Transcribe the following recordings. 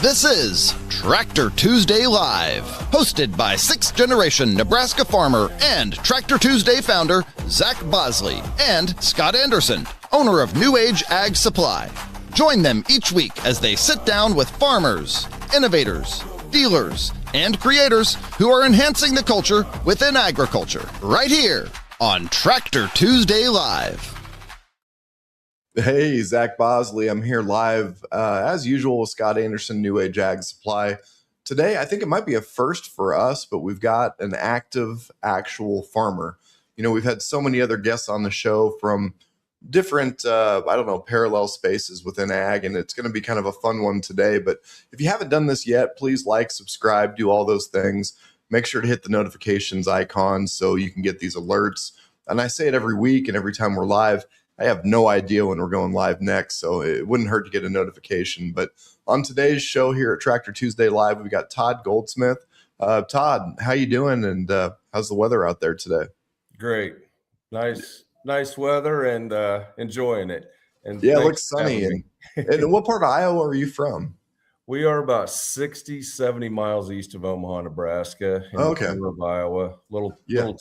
This is Tractor Tuesday Live, hosted by sixth-generation Nebraska farmer and Tractor Tuesday founder Zach Bosley and Scott Anderson, owner of New Age Ag Supply. Join them each week as they sit down with farmers, innovators, dealers, and creators who are enhancing the culture within agriculture, right here on Tractor Tuesday Live. Hey, Zach Bosley. I'm here live, as usual, with Scott Anderson, New Age Ag Supply. Today, I think it might be a first for us, but we've got an active, actual farmer. You know, we've had so many other guests on the show from different, parallel spaces within ag, and it's going to be kind of a fun one today. But if you haven't done this yet, please like, subscribe, do all those things. Make sure to hit the notifications icon so you can get these alerts. And I say it every week and every time we're live. I have no idea when we're going live next, so it wouldn't hurt to get a notification. But on today's show here at Tractor Tuesday Live, we got Todd Goldsmith. Todd, how you doing, and how's the weather out there today? Great. Nice weather, and enjoying it. And yeah, it looks sunny. And what part of Iowa are you from? We are about 60, 70 miles east of Omaha, Nebraska, in the corner of Iowa, little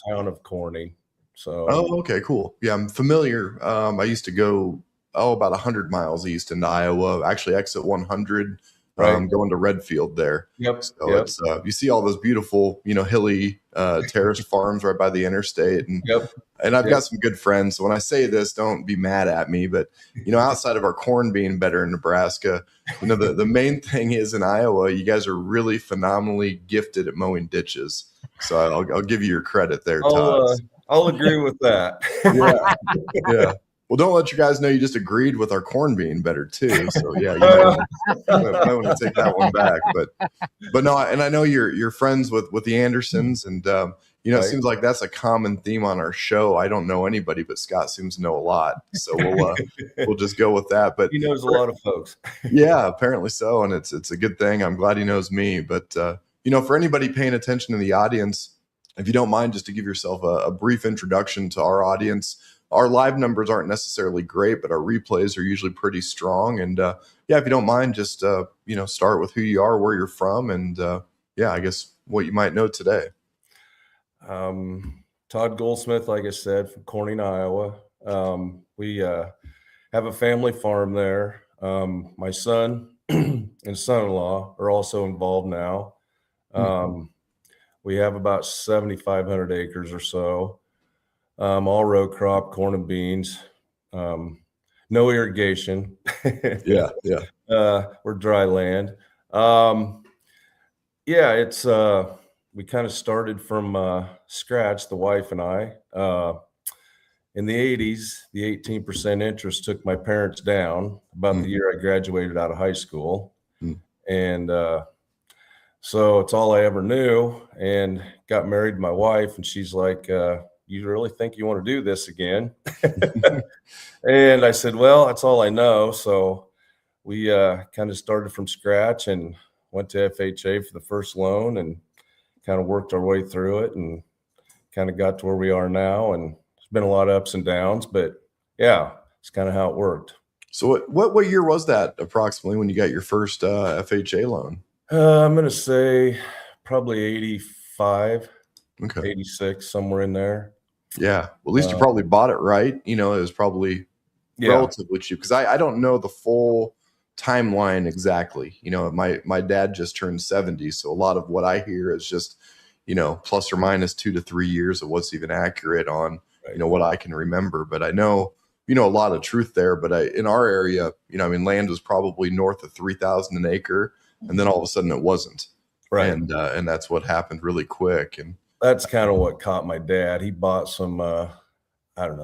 town of Corning. So, okay, cool. Yeah, I'm familiar. I used to go, about 100 miles east into Iowa, actually exit 100, going to Redfield there. Yep. So it's, you see all those beautiful, hilly terraced farms right by the interstate. And I've got some good friends. So when I say this, don't be mad at me. But, outside of our corn being better in Nebraska, the main thing is in Iowa, you guys are really phenomenally gifted at mowing ditches. So I'll give you your credit there, Todd. I'll agree with that. Yeah. Well, don't let you guys know you just agreed with our corn being better too. So yeah, you might want to take that one back. But no, and I know you're friends with the Andersons, and it seems like that's a common theme on our show. I don't know anybody, but Scott seems to know a lot. So we'll just go with that. But he knows a lot of folks. Yeah, apparently so, and it's a good thing. I'm glad he knows me. But for anybody paying attention in the audience, if you don't mind, just to give yourself a brief introduction to our audience. Our live numbers aren't necessarily great, but our replays are usually pretty strong. And if you don't mind, just start with who you are, where you're from, and I guess what you might know today. Todd Goldsmith, like I said, from Corning, Iowa. We have a family farm there. My son and son-in-law are also involved now. We have about 7,500 acres or so, all row crop, corn and beans, no irrigation. Yeah. We're dry land. It's we kind of started from scratch, the wife and I. In the 80s, the 18% interest took my parents down about the year I graduated out of high school. And so it's all I ever knew, and got married to my wife, and she's like, you really think you want to do this again? And I said, well, that's all I know. So we kind of started from scratch and went to FHA for the first loan and kind of worked our way through it and kind of got to where we are now. And it's been a lot of ups and downs, but yeah, it's kind of how it worked. So what year was that approximately when you got your first FHA loan? I'm going to say probably 85, 86, somewhere in there. Yeah. Well, at least you probably bought it right. It was probably relatively cheap, because I don't know the full timeline exactly. My dad just turned 70. So a lot of what I hear is just, plus or minus 2 to 3 years of what's even accurate on, what I can remember. But I know, a lot of truth there. But in our area, land was probably north of 3,000 an acre. And then all of a sudden it wasn't. Right. And that's what happened really quick. And that's kind of what caught my dad. He bought some,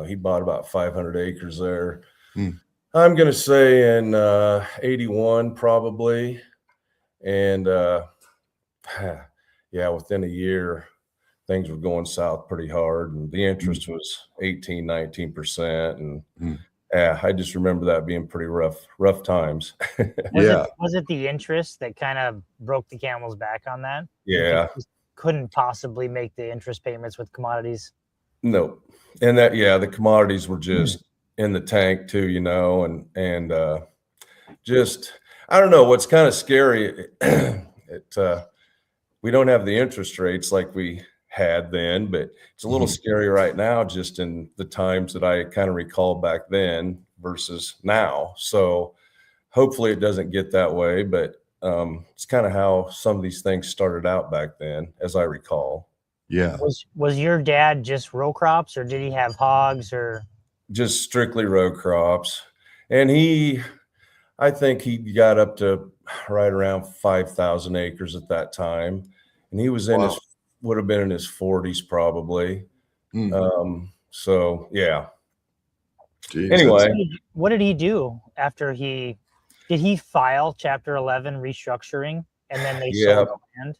he bought about 500 acres there. I'm going to say in 81 probably. And within a year, things were going south pretty hard. And the interest was 18, 19%. And I just remember that being pretty rough times. Was it the interest that kind of broke the camel's back on that? Yeah. Couldn't possibly make the interest payments with commodities? No. And the commodities were just in the tank too, and just I don't know. What's kind of scary, we don't have the interest rates like we had then, but it's a little scary right now, just in the times that I kind of recall back then versus now. So hopefully it doesn't get that way, but it's kind of how some of these things started out back then, as I recall. Yeah. Was your dad just row crops, or did he have hogs, or Just strictly row crops. And I think he got up to right around 5,000 acres at that time. And he was would have been in his 40s probably. So yeah. Jeez, anyway, what did he do after did he file Chapter 11 restructuring, and then they sold the land?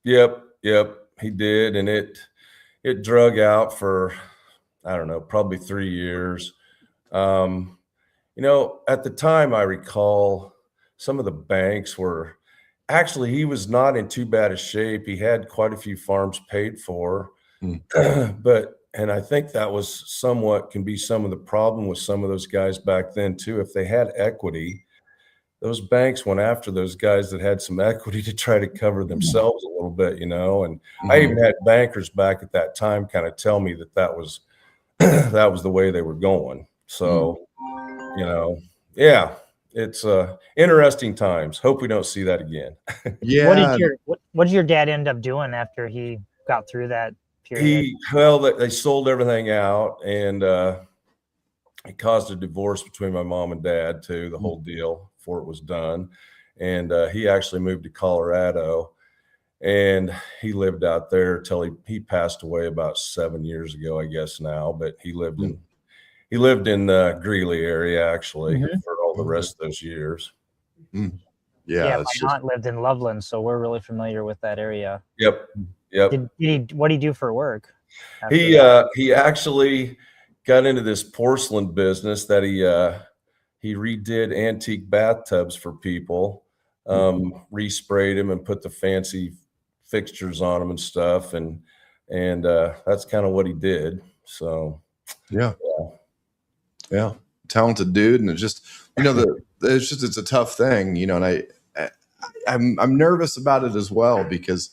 Yep, he did. And it drug out for, I don't know, probably 3 years. At the time, I recall some of the banks were actually, he was not in too bad a shape. He had quite a few farms paid for, and I think that was can be some of the problem with some of those guys back then too. If they had equity, those banks went after those guys that had some equity to try to cover themselves a little bit, and I even had bankers back at that time kind of tell me that was the way they were going. So, yeah, it's interesting times. Hope we don't see that again. Yeah. What did your dad end up doing after he got through that period? They sold everything out, and it caused a divorce between my mom and dad too, the whole deal, before it was done. And he actually moved to Colorado, and he lived out there till he passed away about 7 years ago, I guess now. But he lived in the Greeley area actually for all the rest of those years. Yeah, my aunt lived in Loveland, so we're really familiar with that area. Yep. What did he do for work? He actually got into this porcelain business that he redid antique bathtubs for people, resprayed them and put the fancy fixtures on them and stuff, and that's kind of what he did. So yeah, talented dude. And it's just it's a tough thing, and I'm nervous about it as well, because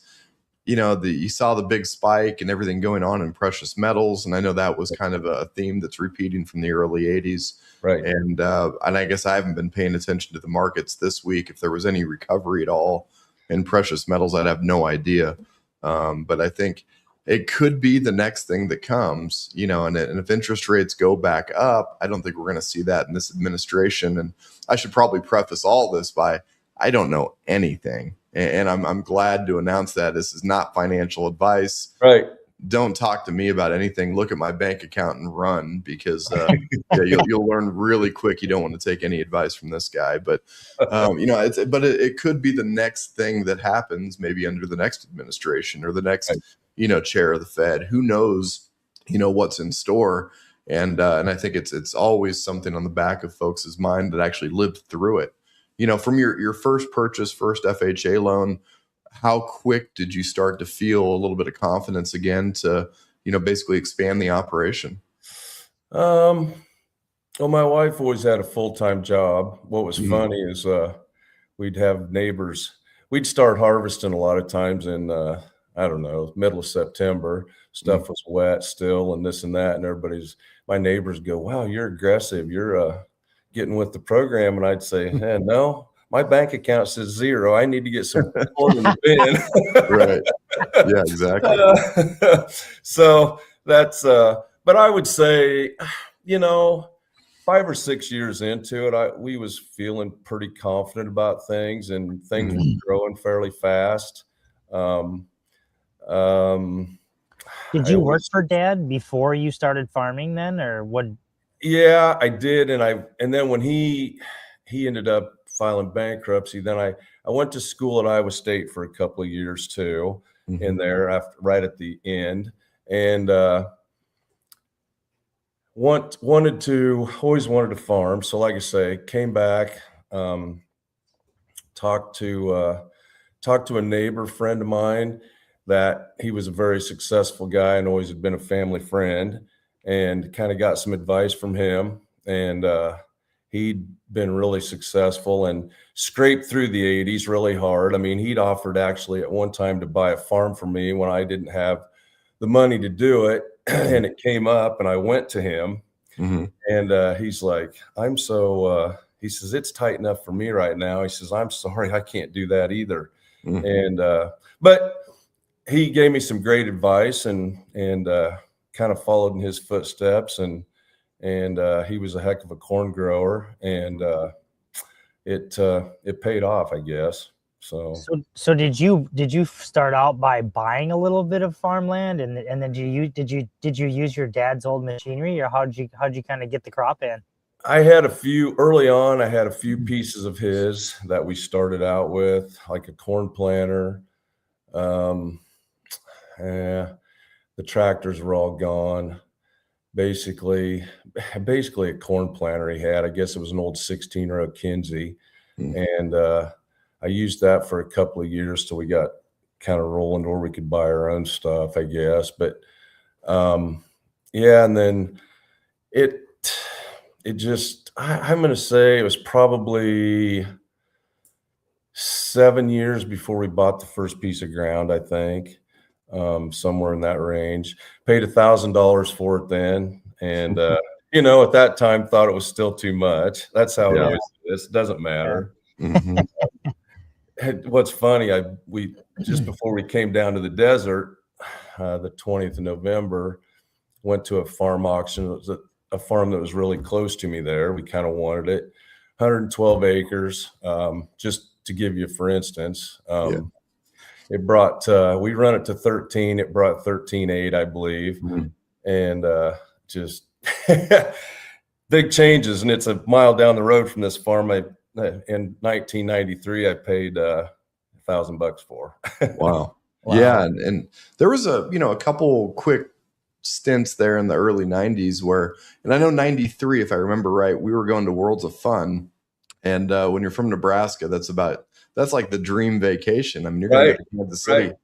you saw the big spike and everything going on in precious metals, and I know that was kind of a theme that's repeating from the early 80s. Right. And I guess I haven't been paying attention to the markets this week. If there was any recovery at all in precious metals, I'd have no idea. But I think it could be the next thing that comes, and if interest rates go back up, I don't think we're going to see that in this administration. And I should probably preface all this by, I don't know anything. And I'm glad to announce that this is not financial advice. Right. Don't talk to me about anything. Look at my bank account and run, because you'll learn really quick. You don't want to take any advice from this guy. But it could be the next thing that happens, maybe under the next administration or the next chair of the Fed. Who knows? What's in store. And I think it's always something on the back of folks' mind that actually lived through it. From your first purchase, first FHA loan, how quick did you start to feel a little bit of confidence again to, basically expand the operation? Well, my wife always had a full-time job. What was funny is we'd have neighbors. We'd start harvesting a lot of times in, I don't know, middle of September. Stuff was wet still and this and that. And my neighbors go, "Wow, you're aggressive. You're getting with the program." And I'd say, "Hey, no. My bank account says 0. I need to get some corn in the bin." Right. Yeah, exactly. So that's, but I would say, 5 or 6 years into it, we was feeling pretty confident about things, and things were growing fairly fast. Did you work for Dad before you started farming then, or what? Yeah, I did. And then when he ended up filing bankruptcy, then I went to school at Iowa State for a couple of years too, in there right at the end. And always wanted to farm. So like I say, came back, talked to a neighbor friend of mine that he was a very successful guy and always had been a family friend, and kind of got some advice from him. And he been really successful and scraped through the 80s really hard. I mean, he'd offered actually at one time to buy a farm for me when I didn't have the money to do it. And it came up and I went to him and he's like, he says, it's tight enough for me right now. He says, I'm sorry, I can't do that either. And, but he gave me some great advice and kind of followed in his footsteps and he was a heck of a corn grower and it paid off, I guess. So did you start out by buying a little bit of farmland and then did you use your dad's old machinery, or how'd you kind of get the crop in? I had a few early on. I had a few pieces of his that we started out with, like a corn planter. The tractors were all gone. Basically a corn planter he had. I guess it was an old 16-row Kinsey. And I used that for a couple of years till we got kind of rolling where we could buy our own stuff, I guess. But and then it just, I'm going to say it was probably 7 years before we bought the first piece of ground, I think. Somewhere in that range. Paid $1,000 for it then. And, at that time thought it was still too much. That's how it always is. It doesn't matter. What's funny, we just before we came down to the desert, the 20th of November, went to a farm auction. It was a farm that was really close to me there. We kind of wanted it. 112 acres. Just to give you, for instance, it brought, we run it to 13. It brought 13.8, I believe. And just big changes. And it's a mile down the road from this farm. In 1993, I paid $1,000 for. Wow. Yeah. And there was a couple quick stints there in the early 90s where, and I know 93, if I remember right, we were going to Worlds of Fun. And when you're from Nebraska, that's like the dream vacation. I mean, you're going to go to the city. Right.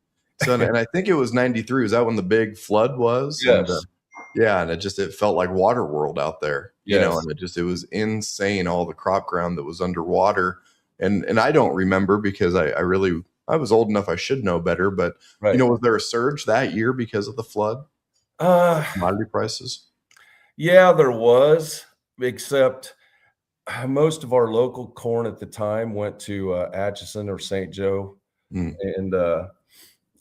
So, and I think it was 93. Was that when the big flood was? Yes. And it felt like water world out there, and it was insane. All the crop ground that was underwater. And I don't remember because I was old enough. I should know better, but was there a surge that year because of the flood? Commodity prices. Yeah, there was, except most of our local corn at the time went to Atchison or St. Joe. And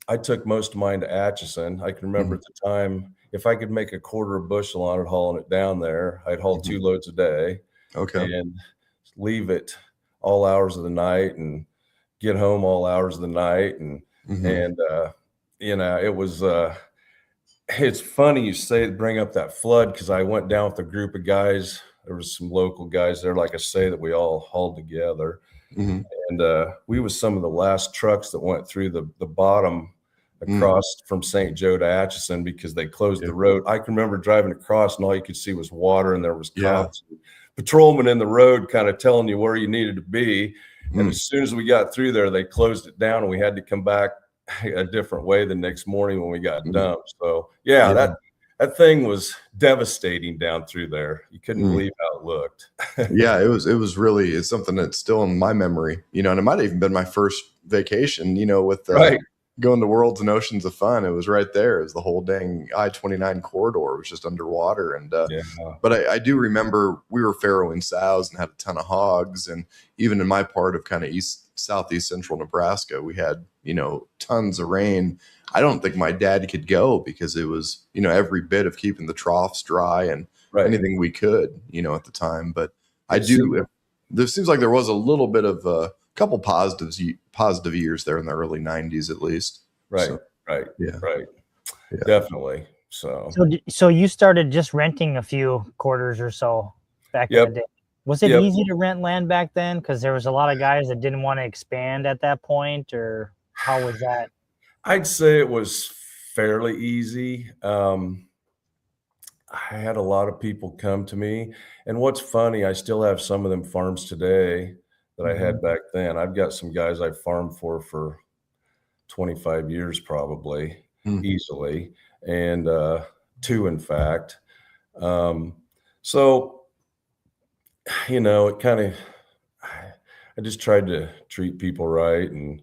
I took most of mine to Atchison. I can remember at the time, if I could make a quarter of bushel on it, hauling it down there, I'd haul 2 loads a day. Okay. And leave it all hours of the night and get home all hours of the night. And it was, it's funny you bring up that flood, because I went down with a group of guys. There was some local guys there, like I say, that we all hauled together. And we was some of the last trucks that went through the bottom across from St. Joe to Atchison, because they closed the road. I can remember driving across and all you could see was water, and there was cops, patrolmen in the road kind of telling you where you needed to be. And as soon as we got through there, they closed it down and we had to come back a different way the next morning when we got dumped. So that thing was devastating down through there. You couldn't believe how it looked. It was really, it's something that's still in my memory, and it might have even been my first vacation, with going to Worlds and Oceans of Fun. It was right there. It was the whole dang I-29 corridor. It was just underwater. And, but I do remember we were farrowing sows and had a ton of hogs. And even in my part of kind of southeast central Nebraska, we had, tons of rain. I don't think my dad could go because it was, every bit of keeping the troughs dry and anything we could, at the time. But there seems like there was a little bit of a couple positive years there in the early 90s, at least. Definitely. So you started just renting a few quarters or so back in the day. Was it easy to rent land back then? Because there was a lot of guys that didn't want to expand at that point, or how was that? I'd say it was fairly easy. I had a lot of people come to me, and what's funny, I still have some of them farms today that I had back then. I've got some guys I farmed for 25 years, probably easily, and 2, in fact. So it kind of, I just tried to treat people right and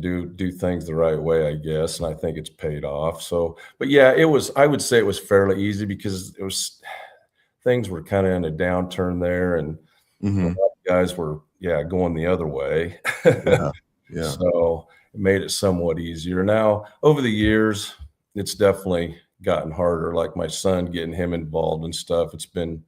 do things the right way, I guess. And I think it's paid off. So, but yeah, I would say it was fairly easy because things were kind of in a downturn there, and a lot Mm-hmm. of guys were, going the other way. Yeah. Yeah. So it made it somewhat easier. Now, over the years, it's definitely gotten harder. Like my son, getting him involved and stuff, it's been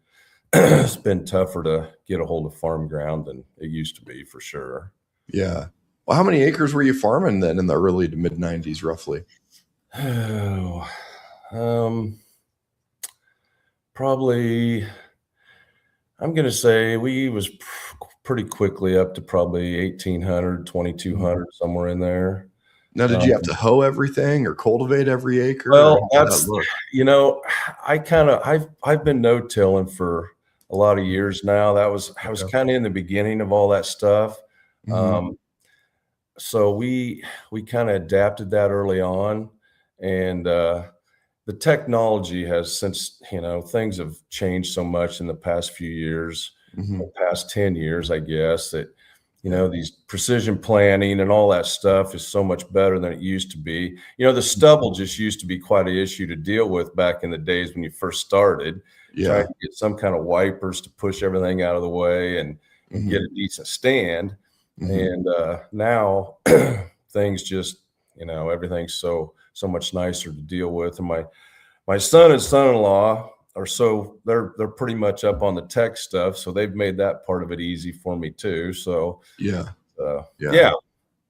it's been tougher to get a hold of farm ground than it used to be, for sure. Yeah. Well, how many acres were you farming then in the early to mid 90s, roughly? Oh, probably, I'm going to say we was pretty quickly up to probably 1,800, 2,200, somewhere in there. Now, did you have to hoe everything or cultivate every acre? Or Well, how did that look? I've been no-tilling for a lot of years now. I was Okay. kind of in the beginning of all that stuff. Mhm. So we kind of adapted that early on, and the technology has since, things have changed so much in the past few years, the Mhm. past 10 years, I guess, that, Yeah. these precision planning and all that stuff is so much better than it used to be. The stubble just used to be quite an issue to deal with back in the days when you first started, trying Yeah. to get some kind of wipers to push everything out of the way and get Mhm. a decent stand. Mhm. And now things just, everything's so much nicer to deal with. And my son and son-in-law they're pretty much up on the tech stuff, so they've made that part of it easy for me too. So Yeah. Yeah. yeah,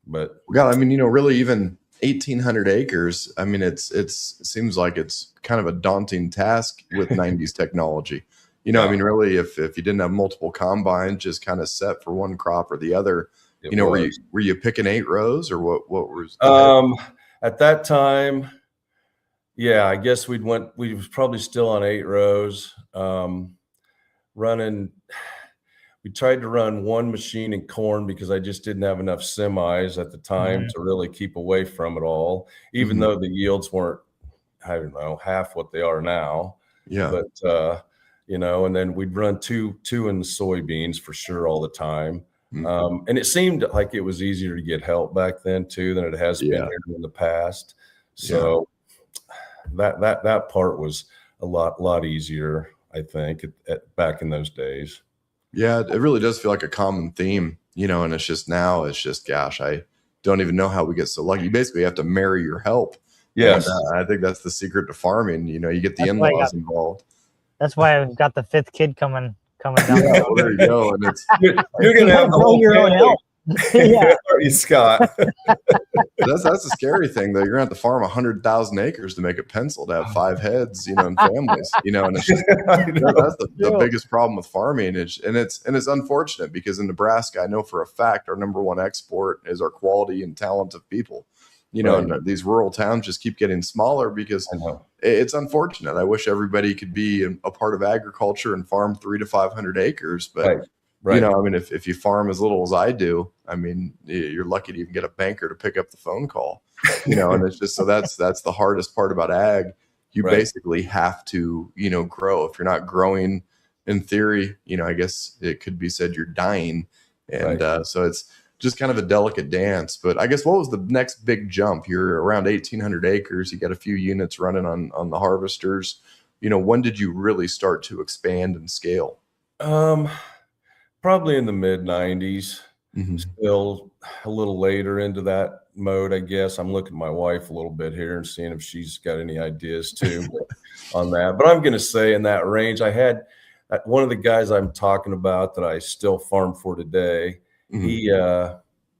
but Well, God, I mean, really even 1,800 acres. I mean, it seems like it's kind of a daunting task with 90s technology. I yeah, mean, really, if you didn't have multiple combines, just kind of set for one crop or the other, it were you was. picking 8 rows or what was the head? At that time, yeah, I guess we was probably still on 8 rows, running. We tried to run one machine in corn because I just didn't have enough semis at the time Mhm. to really keep away from it all, even Mhm. though the yields weren't, I don't know, half what they are now. Yeah. But and then we'd run two in the soybeans for sure all the time. Mm. And it seemed like it was easier to get help back then too than it has been Yeah. here in the past. Yeah. So that part was a lot easier, I think, back in those days. Yeah, it really does feel like a common theme, and it's just now, it's just, gosh, I don't even know how we get so lucky. You basically have to marry your help. And Yes. I think that's the secret to farming. You get the That's why I in-laws got. involved. That's why I've got the fifth kid coming down Yeah, the well, there you go. And it's You're You gonna gotta have the grow whole your own family. help. Yeah. Aren't you, Scott? that's the scary thing, though. You're gonna have to farm 100,000 acres to make it pencil to have 5 heads, and families, and it's just I know. that's the True. biggest problem with farming. It's unfortunate because in Nebraska, I know for a fact our number one export is our quality and talent of people. Right. And these rural towns just keep getting smaller because I know. it's unfortunate. I wish everybody could be a part of agriculture and farm 300 to 500 acres, but Right. I mean, if you farm as little as I do, I mean, you're lucky to even get a banker to pick up the phone call, and it's just, so that's the hardest part about ag. You Right. basically have to, grow. If you're not growing, in theory, I guess it could be said you're dying. And Right. so it's just kind of a delicate dance. But I guess what was the next big jump? You're around 1,800 acres. You got a few units running on the harvesters. When did you really start to expand and scale? Probably in the mid 90s. Mm-hmm. Still a little later into that mode, I guess. I'm looking at my wife a little bit here and seeing if she's got any ideas too on that. But I'm going to say in that range, I had one of the guys I'm talking about that I still farm for today. Mm-hmm. He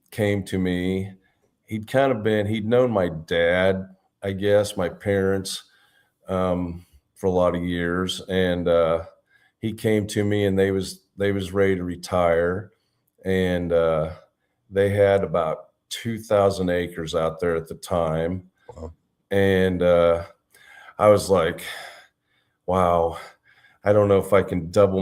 came to me. He'd known my dad, I guess, my parents, for a lot of years. And he came to me and they was ready to retire. And they had about 2,000 acres out there at the time. Wow. And I was like, wow, I don't know if I can double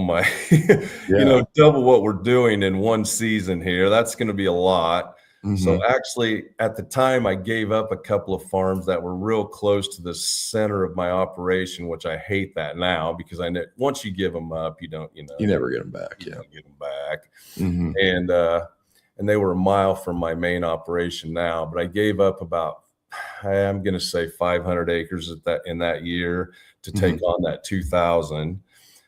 double what we're doing in one season here. That's going to be a lot. So actually, at the time, I gave up a couple of farms that were real close to the center of my operation, which I hate that now, because I know once you give them up, you never get them back. You don't get them back. And they were a mile from my main operation now, but I gave up about, I'm going to say 500 acres in that year to take on that 2,000.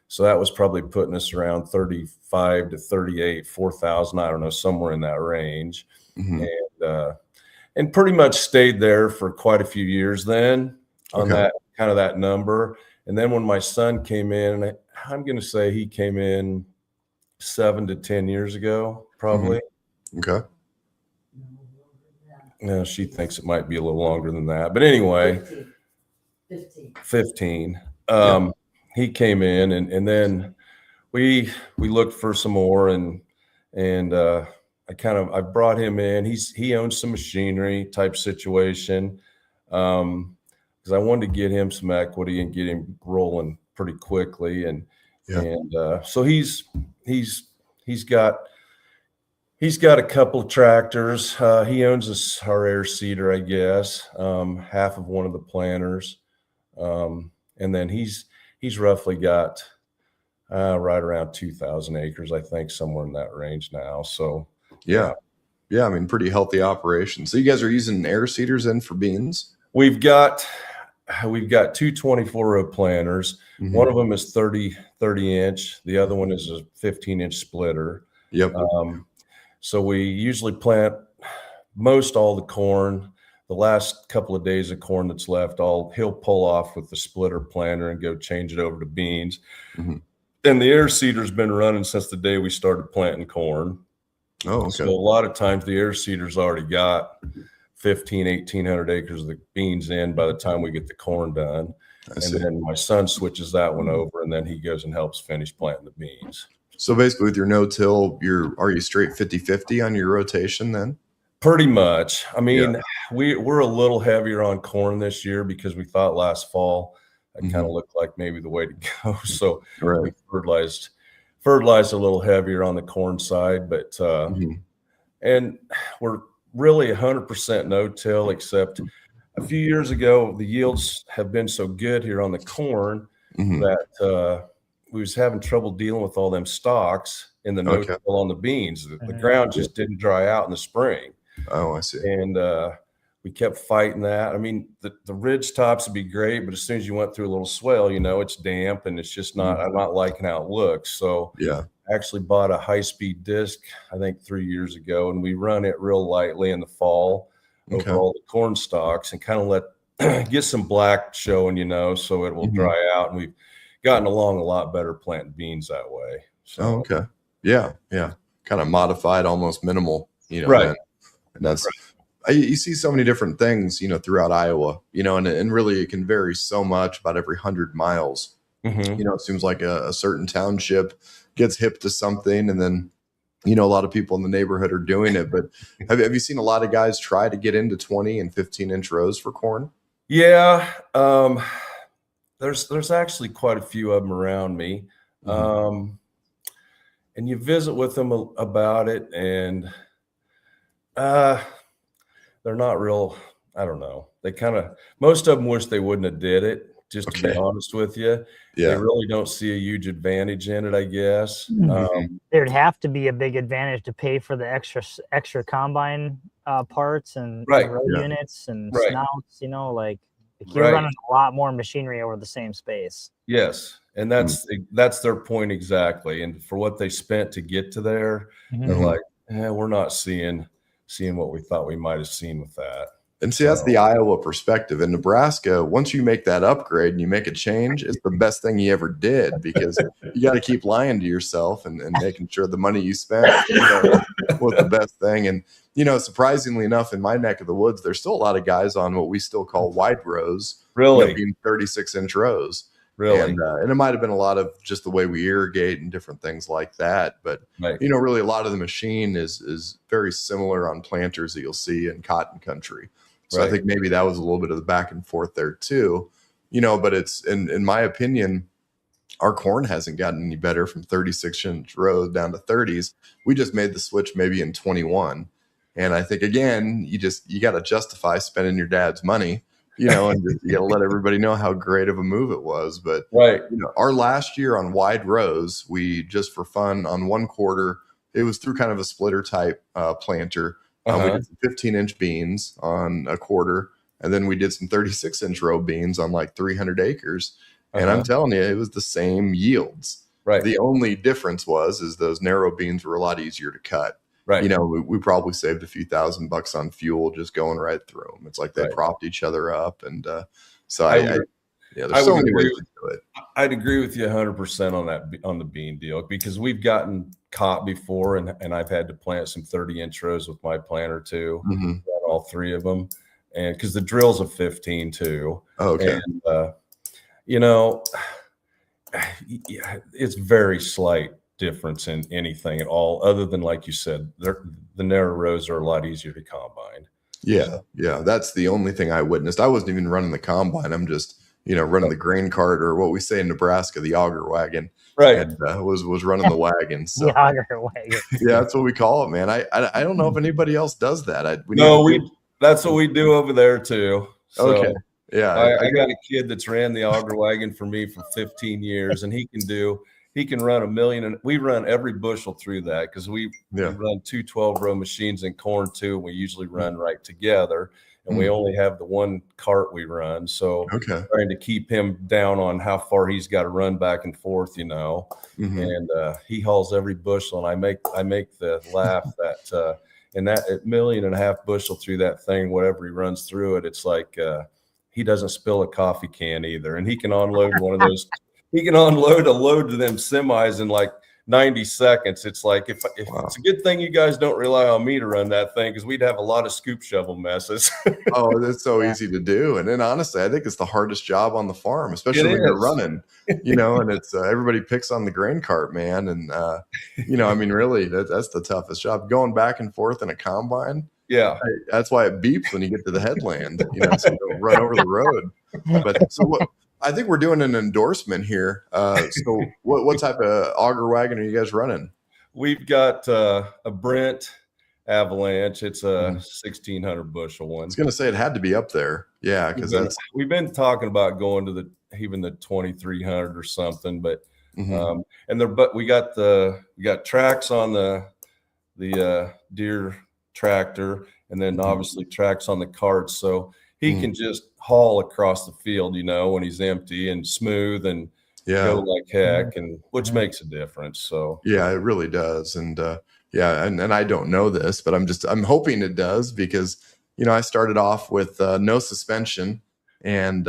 So that was probably putting us around 35 to 38, 4,000, I don't know, somewhere in that range. And pretty much stayed there for quite a few years then on that kind of that number. And then when my son came in, and I'm going to say he came in 7 to 10 years ago, probably. Okay. No, she thinks it might be a little longer than that. But anyway, 15. He came in, and then we looked for some more, and I brought him in. He owns some machinery type situation, because I wanted to get him some equity and get him rolling pretty quickly. And so he's got a couple of tractors. He owns our air seeder, I guess, half of one of the planters, and then he's roughly got right around 2,000 acres, I think, somewhere in that range now. So yeah. I mean, pretty healthy operation. So you guys are using air seeders in for beans? We've got 2 24-row planters. One of them is 30 inch. The other one is a 15-inch splitter. So we usually plant most all the corn. The last couple of days of corn that's left, he'll pull off with the splitter planter and go change it over to beans. And the air seeder's been running since the day we started planting corn. Oh, okay. So a lot of times the air seeder's already got 1,800 acres of the beans in by the time we get the corn done. And then my son switches that one over, and then he goes and helps finish planting the beans. So basically with your no-till, are you straight 50-50 on your rotation then? Pretty much. I mean, we're a little heavier on corn this year because we thought last fall it kind of looked like maybe the way to go. So we fertilized a little heavier on the corn side, but and we're really 100% no-till, except a few years ago the yields have been so good here on the corn that we was having trouble dealing with all them stalks in the no-till on the beans. The ground just didn't dry out in the spring. Oh, I see. And we kept fighting that. I mean, the ridge tops would be great, but as soon as you went through a little swell, it's damp and it's just not, I'm not liking how it looks. So I actually bought a high-speed disc, I think 3 years ago, and we run it real lightly in the fall over all the corn stalks and kind of get some black showing, so it will dry out. And we've gotten along a lot better planting beans that way. So, kind of modified, almost minimal, right. And that's you see so many different things, throughout Iowa, and really it can vary so much about every 100 miles. It seems like a certain township gets hip to something, and then a lot of people in the neighborhood are doing it. But have you seen a lot of guys try to get into 20 and 15-inch rows for corn? Yeah, there's actually quite a few of them around me, and you visit with them about it, and they're not real. I don't know. They most of them wish they wouldn't have did it. Just to be honest with you, they really don't see a huge advantage in it, I guess. There'd have to be a big advantage to pay for the extra combine parts and row units and snouts. You're running a lot more machinery over the same space. Yes, and that's their point exactly. And for what they spent to get to there, they're like, we're not seeing what we thought we might have seen with that. And see, that's the Iowa perspective. In Nebraska, once you make that upgrade and you make a change, it's the best thing you ever did, because you got to keep lying to yourself and making sure the money you spent was the best thing. And, surprisingly enough, in my neck of the woods, there's still a lot of guys on what we still call wide rows, being 36-inch rows. Really? And it might have been a lot of just the way we irrigate and different things like that. But, really a lot of the machine is very similar on planters that you'll see in cotton country. So I think maybe that was a little bit of the back and forth there too, but it's, in my opinion, our corn hasn't gotten any better from 36-inch rows down to 30s. We just made the switch maybe in 21. And I think, again, you got to justify spending your dad's money, you know, and you got to let everybody know how great of a move it was. But, Right. you know, our last year on wide rows, we just for fun on one quarter, it was through kind of a splitter type planter. We did some 15-inch beans on a quarter, and then we did some 36-inch row beans on like 300 acres. And I'm telling you, it was the same yields. Right. The only difference is those narrow beans were a lot easier to cut. Right. You know, we probably saved a few $1,000 on fuel just going right through them. It's like they propped each other up. And so there's so many ways to do it. I'd agree with you 100% on that, on the bean deal, because we've gotten caught before, and I've had to plant some 30-inch rows with my planter too, all three of them. And because the drill's a 15 too. Okay. And, you know, it's very slight difference in anything at all, other than, like you said, the narrow rows are a lot easier to combine. Yeah. That's the only thing I witnessed. I wasn't even running the combine. I'm just, you know, running the grain cart, or what we say in Nebraska, the auger wagon. Right. And was running the wagon. So the auger wagon. Yeah, that's what we call it, man. I don't know if anybody else does that. That's what we do over there too. So okay. Yeah. I got a kid that's ran the auger wagon for me for 15 years, and he can run 1 million, and we run every bushel through that, because we run 2 12-row machines in corn too. And we usually run right together, and we only have the one cart we run. So trying to keep him down on how far he's got to run back and forth, you know, and he hauls every bushel, and I make the laugh that and that 1.5 million bushel through that thing, whatever he runs through it, it's like he doesn't spill a coffee can either, and he can unload one of those. He can unload a load to them semis in like 90 seconds. It's like, if it's a good thing you guys don't rely on me to run that thing, because we'd have a lot of scoop shovel messes. Oh, that's so easy to do. And then honestly, I think it's the hardest job on the farm, especially when you're running, you know, and it's everybody picks on the grain cart, man. And, you know, I mean, really, that's the toughest job, going back and forth in a combine. Yeah. That's why it beeps when you get to the headland, you know, so you don't run over the road. But so what? I think we're doing an endorsement here. So what type of auger wagon are you guys running? We've got a Brent Avalanche. It's a 1,600 bushel one. I was going to say it had to be up there. Yeah, because we've been talking about going to even the 2,300 or something, but we got tracks on the Deere tractor, and then obviously tracks on the carts, so he can just haul across the field, you know, when he's empty and smooth and go like heck, and which makes a difference. So yeah, it really does. And and I don't know this, but I'm hoping it does, because, you know, I started off with no suspension, and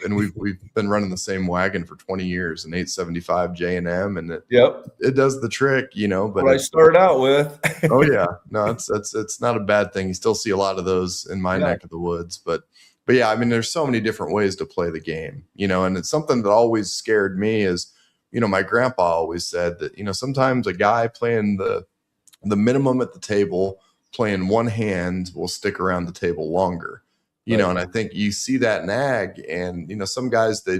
we've been running the same wagon for 20 years, an 875 J&M, and it does the trick, you know. But what I started out with. Oh yeah, no, it's not a bad thing. You still see a lot of those in my neck of the woods, but yeah, I mean, there's so many different ways to play the game, you know, and it's something that always scared me is, you know, my grandpa always said that, you know, sometimes a guy playing the minimum at the table, playing one hand, will stick around the table longer, you know, and I think you see that in ag, and, you know, some guys, they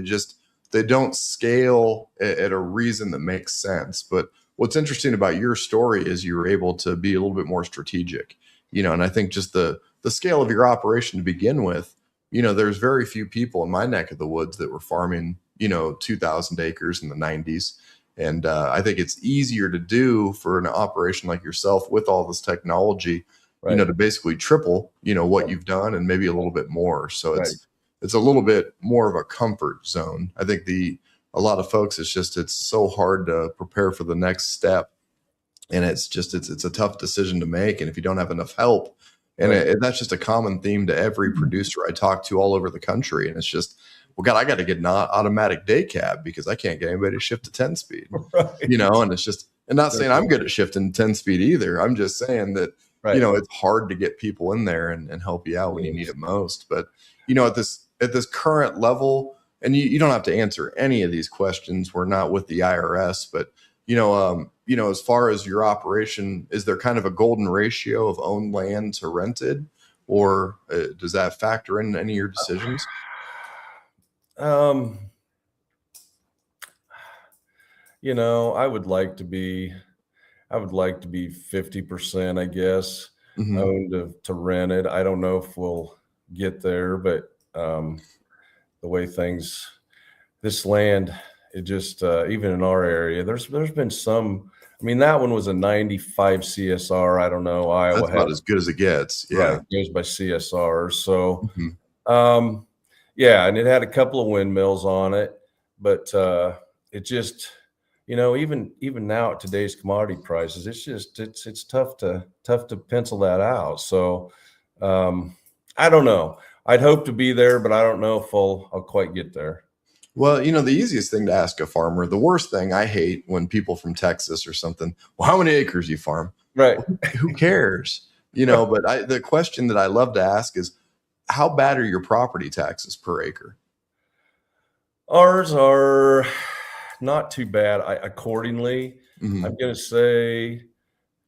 don't scale at a reason that makes sense. But what's interesting about your story is you were able to be a little bit more strategic, you know, and I think just the scale of your operation to begin with, you know, there's very few people in my neck of the woods that were farming, you know, 2,000 acres in the 90s. And I think it's easier to do for an operation like yourself with all this technology, you know, to basically triple, you know, what you've done, and maybe a little bit more. So it's a little bit more of a comfort zone. I think a lot of folks, it's so hard to prepare for the next step. And it's a tough decision to make. And if you don't have enough help, and that's just a common theme to every producer I talk to all over the country. And it's just, well, God, I got to get an automatic day cab, because I can't get anybody to shift to 10 speed, you know, and it's just, and not saying I'm good at shifting 10 speed either. I'm just saying that, you know, it's hard to get people in there and help you out when you need it most. But, you know, at this current level, and you don't have to answer any of these questions. We're not with the IRS, but, you know, as far as your operation, is there kind of a golden ratio of owned land to rented, or does that factor in any of your decisions? You know, I would like to be 50%, I guess. own to rent it. I don't know if we'll get there, but the way this land, it just even in our area, there's been some. I mean, that one was a 95 CSR. I don't know. Iowa That's about as good as it gets. Yeah, right, it goes by CSR. So, yeah, and it had a couple of windmills on it, but it just, even now at today's commodity prices, it's tough to pencil that out. So, I don't know. I'd hope to be there, but I don't know if I'll quite get there. Well, the easiest thing to ask a farmer, the worst thing I hate when people from Texas or something, well, how many acres you farm? Right. Well, who cares? But the question that I love to ask is, how bad are your property taxes per acre? Ours are not too bad. Accordingly, I'm going to say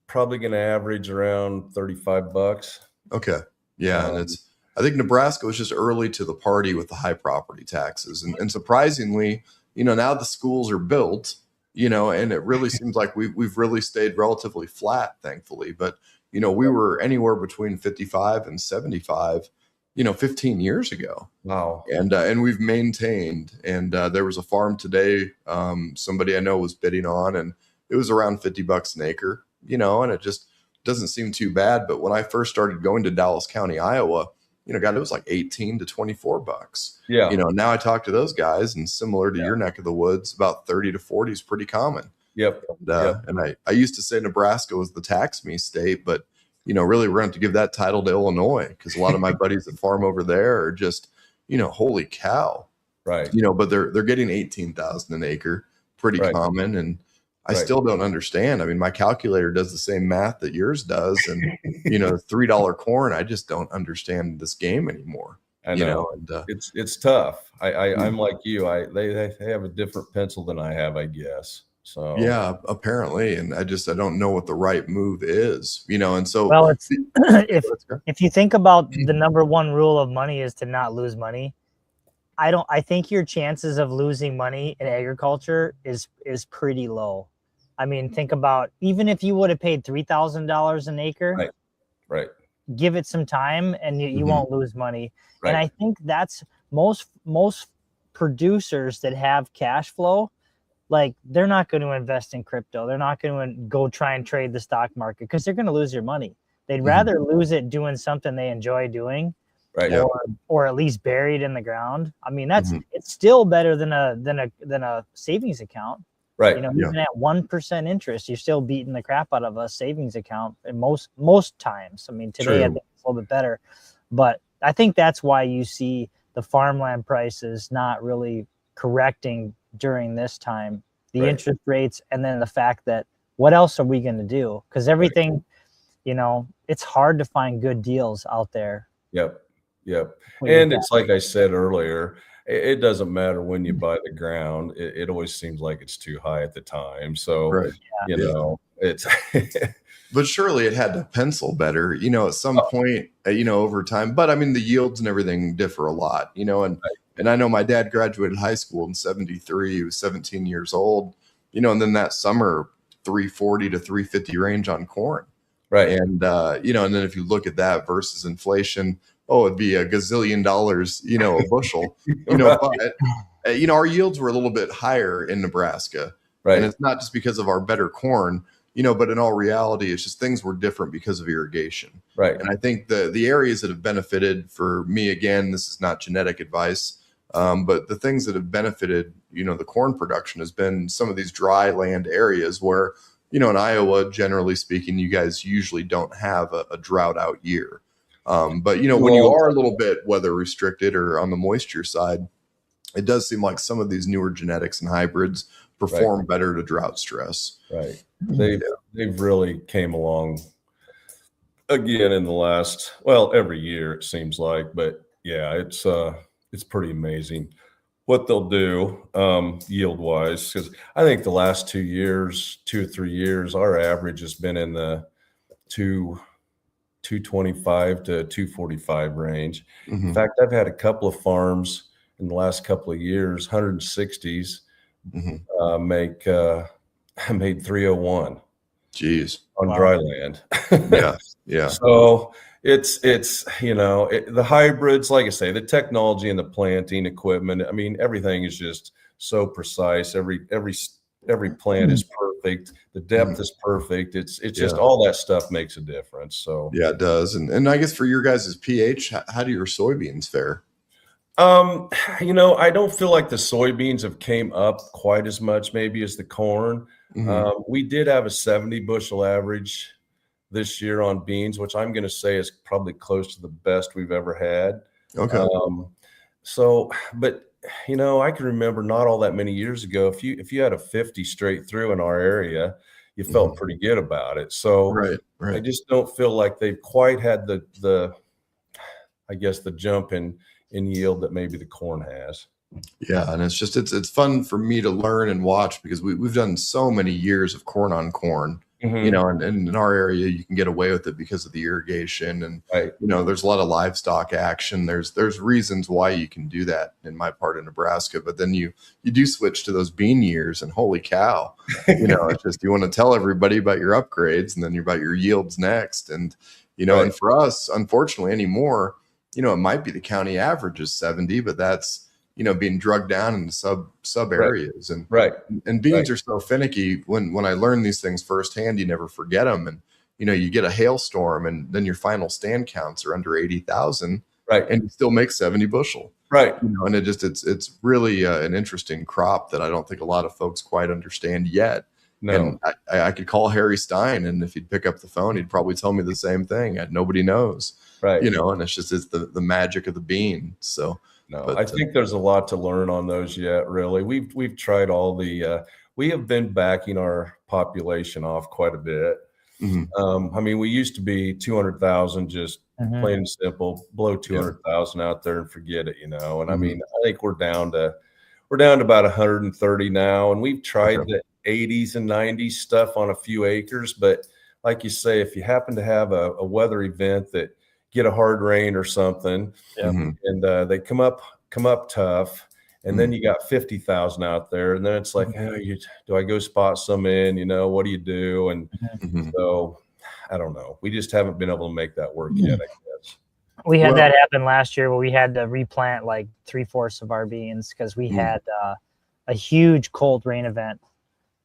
probably going to average around $35. Okay. Yeah. And I think Nebraska was just early to the party with the high property taxes. And surprisingly, now the schools are built, and it really seems like we've really stayed relatively flat, thankfully. But, we were anywhere between 55 and 75, 15 years ago. Wow. And we've maintained. And there was a farm today, somebody I know was bidding on, and it was around $50 an acre, and it just doesn't seem too bad. But when I first started going to Dallas County, Iowa, God, it was like 18 to 24 bucks. Yeah. Now I talk to those guys, and similar to your neck of the woods, about 30 to 40 is pretty common. Yep. And I used to say Nebraska was the tax me state, but really we're going to have to give that title to Illinois, because a lot of my buddies that farm over there are just, holy cow. Right. But they're getting 18,000 an acre, pretty common. And I still don't understand. I mean, my calculator does the same math that yours does. And, $3 corn, I just don't understand this game anymore. I know. And, it's tough. I'm like you. They have a different pencil than I have, I guess. So yeah, apparently. And I don't know what the right move is, and so. Well, it's if you think about the number one rule of money is to not lose money. I think your chances of losing money in agriculture is pretty low. I mean, think about, even if you would have paid $3,000 an acre, right. Give it some time and you won't lose money. Right. And I think that's most producers that have cash flow, like, they're not going to invest in crypto. They're not going to go try and trade the stock market, because they're going to lose your money. They'd rather lose it doing something they enjoy doing, right? Or at least buried in the ground. I mean, it's still better than a savings account. Right. Even at 1% interest, you're still beating the crap out of a savings account in most times. I mean, today I think it's a little bit better, but I think that's why you see the farmland prices not really correcting during this time. The interest rates, and then the fact that what else are we going to do? Because everything, it's hard to find good deals out there. Yep. And it's like I said earlier, it doesn't matter when you buy the ground. It always seems like it's too high at the time. So, it's. But surely it had to pencil better, at some point, over time. But I mean, the yields and everything differ a lot, and I know my dad graduated high school in 73. He was 17 years old, and then that summer, 340 to 350 range on corn. Right. And, and then if you look at that versus inflation, it'd be a gazillion dollars, a bushel, but, our yields were a little bit higher in Nebraska. Right. And it's not just because of our better corn, but in all reality, it's just things were different because of irrigation. Right. And I think the areas that have benefited, for me, again, this is not genetic advice, but the things that have benefited, the corn production has been some of these dry land areas where, in Iowa, generally speaking, you guys usually don't have a drought out year. But, when you are a little bit weather restricted or on the moisture side, it does seem like some of these newer genetics and hybrids perform better to drought stress. Right. They've really came along again in the last, every year it seems like, but yeah, it's pretty amazing what they'll do yield wise. Because I think the last 2 or 3 years, our average has been in the 225 to 245 range. In fact, I've had a couple of farms in the last couple of years, 160s, made 301. Jeez. On dry land. Yeah. So it's the hybrids, like I say, the technology and the planting equipment. I mean, everything is just so precise. Every plant is perfect. The depth is perfect. It's just all that stuff makes a difference. So yeah, it does. And I guess for your guys' pH, how do your soybeans fare? I don't feel like the soybeans have came up quite as much maybe as the corn. We did have a 70 bushel average this year on beans, which I'm going to say is probably close to the best we've ever had. Okay. But I can remember not all that many years ago, if you had a 50 straight through in our area, you felt pretty good about it. So right. I just don't feel like they've quite had the I guess the jump in yield that maybe the corn has. Yeah, and it's fun for me to learn and watch because we've done so many years of corn on corn. And in our area, you can get away with it because of the irrigation and, there's a lot of livestock action. There's reasons why you can do that in my part of Nebraska, but then you do switch to those bean years and holy cow, it's just, you want to tell everybody about your upgrades and then about your yields next. And, and for us, unfortunately anymore, it might be the county average is 70, but that's, being drugged down into sub areas. And beans are so finicky. When I learn these things firsthand, you never forget them. And, you get a hailstorm and then your final stand counts are under 80,000. And you still make 70 bushel. And it's really an interesting crop that I don't think a lot of folks quite understand yet. No. And I could call Harry Stein, and if he'd pick up the phone, he'd probably tell me the same thing. Nobody knows. And it's the magic of the bean. So. No, but I think there's a lot to learn on those yet, really. We've tried all we have been backing our population off quite a bit. I mean, we used to be 200,000, just plain and simple, blow 200,000 out there and forget it, And I mean, I think we're down to about 130 now. And we've tried the 80s and 90s stuff on a few acres. But like you say, if you happen to have a weather event that get a hard rain or something, and they come up tough, and then you got 50,000 out there, and then it's like, do I go spot some in? What do you do? And so I don't know. We just haven't been able to make that work yet, I guess. We had that happen last year where we had to replant like 3/4 of our beans because we had a huge cold rain event.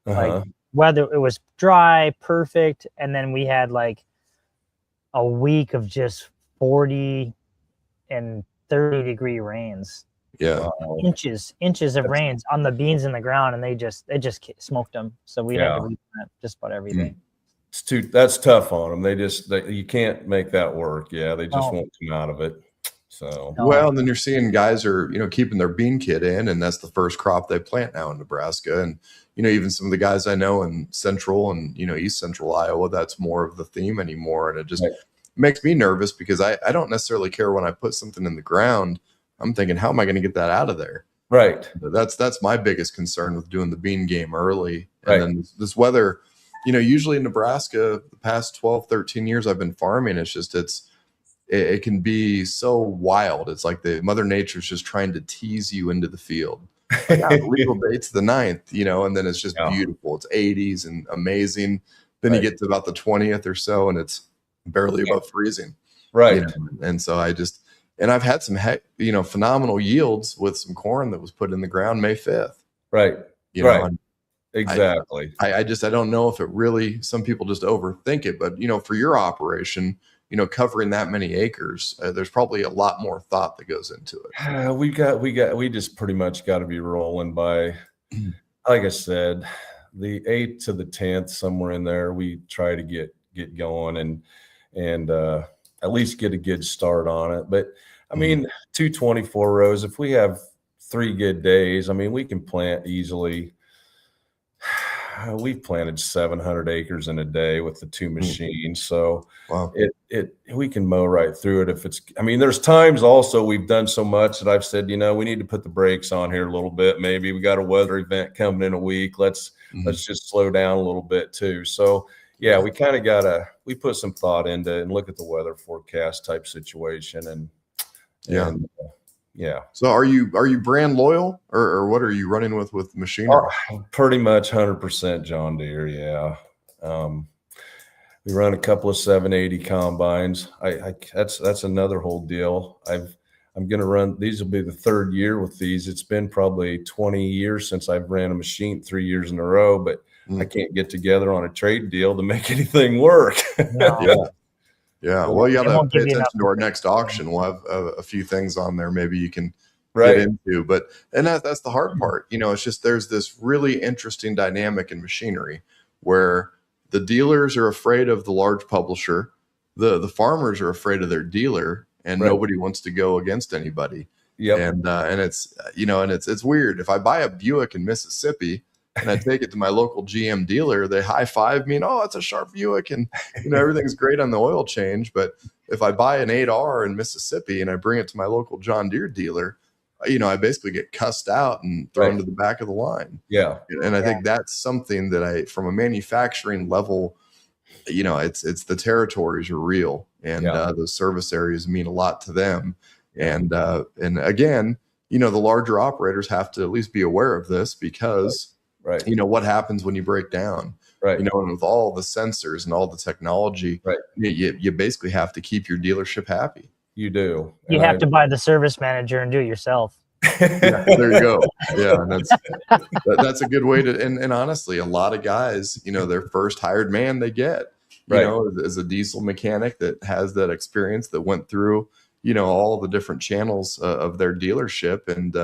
Like weather, it was dry, perfect, and then we had like a week of just 40 and 30-degree rains. Inches of rains on the beans in the ground, and they just smoked them. So we had to replant just about everything. That's tough on them. You can't make that work. They just won't come out of it. So well, and then you're seeing guys are keeping their bean kit in, and that's the first crop they plant now in Nebraska. And even some of the guys I know in central and east central Iowa, that's more of the theme anymore, and it just makes me nervous because I don't necessarily care when I put something in the ground. I'm thinking, how am I going to get that out of there? That's my biggest concern with doing the bean game early. And then this weather, usually in Nebraska, the past 12, 13 years I've been farming, it can be so wild. It's like the Mother Nature's just trying to tease you into the field. The legal date's the 9th, and then it's just beautiful. It's 80s and amazing. Then you get to about the 20th or so, and it's barely above freezing. And so I've had some phenomenal yields with some corn that was put in the ground May 5th. Exactly. I don't know if it really, some people just overthink it, but for your operation, covering that many acres, there's probably a lot more thought that goes into it. We just pretty much got to be rolling by, like I said, the 8th to the 10th, somewhere in there, we try to get going and at least get a good start on it. But I mean, 224 rows, if we have 3 good days, I mean, we can plant easily. We've planted 700 acres in a day with the 2 machines. So we can mow right through it. There's times also we've done so much that I've said, we need to put the brakes on here a little bit. Maybe we got a weather event coming in a week. Let's just slow down a little bit too. So we kind of we put some thought into and look at the weather forecast type situation. And So are you brand loyal or what are you running with machinery? Pretty much 100% John Deere. We run a couple of 780 combines. That's another whole deal. I'm going to run, these will be the third year with these. It's been probably 20 years since I've ran a machine 3 years in a row, but I can't get together on a trade deal to make anything work. No. Yeah. Well, you got to won't pay give you attention to our enough. next auction. We'll have a few things on there maybe you can Right. get into, but that's the hard part. It's just there's this really interesting dynamic in machinery where the dealers are afraid of the large publisher, the farmers are afraid of their dealer, and Right. nobody wants to go against anybody. Yep. And it's it's weird. If I buy a Buick in Mississippi and I take it to my local GM dealer, they high five me and, oh, it's a sharp Buick, and everything's great on the oil change. But if I buy an 8R in Mississippi and I bring it to my local John Deere dealer, I basically get cussed out and thrown to the back of the line. Yeah. And I think that's something that from a manufacturing level, it's the territories are real, and those service areas mean a lot to them. And again, the larger operators have to at least be aware of this because, what happens when you break down, and with all the sensors and all the technology, you basically have to keep your dealership happy. You do. You have to buy the service manager and do it yourself. Yeah, there you go. Yeah, and that's a good way to. And honestly, a lot of guys, their first hired man they get, is a diesel mechanic that has that experience that went through, all the different channels of their dealership, and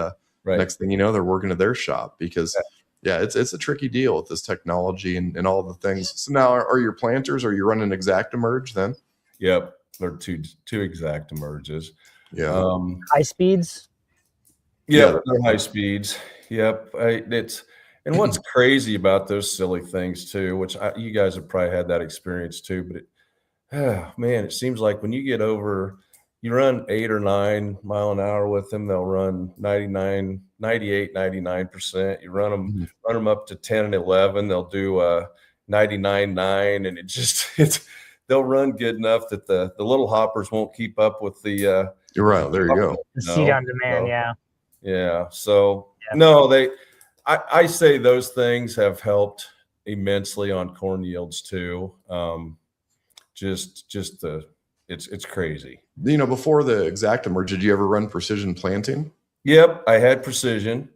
next thing you know, they're working at their shop because. Yeah, it's a tricky deal with this technology and all the things. So now, are your planters? Are you running Exact-Emerge then? Yep, they're two Exact-Emerges. Yeah, high speeds. Yeah, they're high speeds. Yep, and what's crazy about those silly things too, which you guys have probably had that experience too, but man, it seems like when you get over, you run 8 or 9 mile an hour with them, they'll run 99%. 99%. You run them up to 10 and 11. They'll do 99.9, and they'll run good enough that the little hoppers won't keep up with the. You're right. There you go. The seat on demand. Yeah. So no, I say those things have helped immensely on corn yields too. It's crazy. Before the Exact-Emerge, did you ever run precision planting? Yep, I had precision.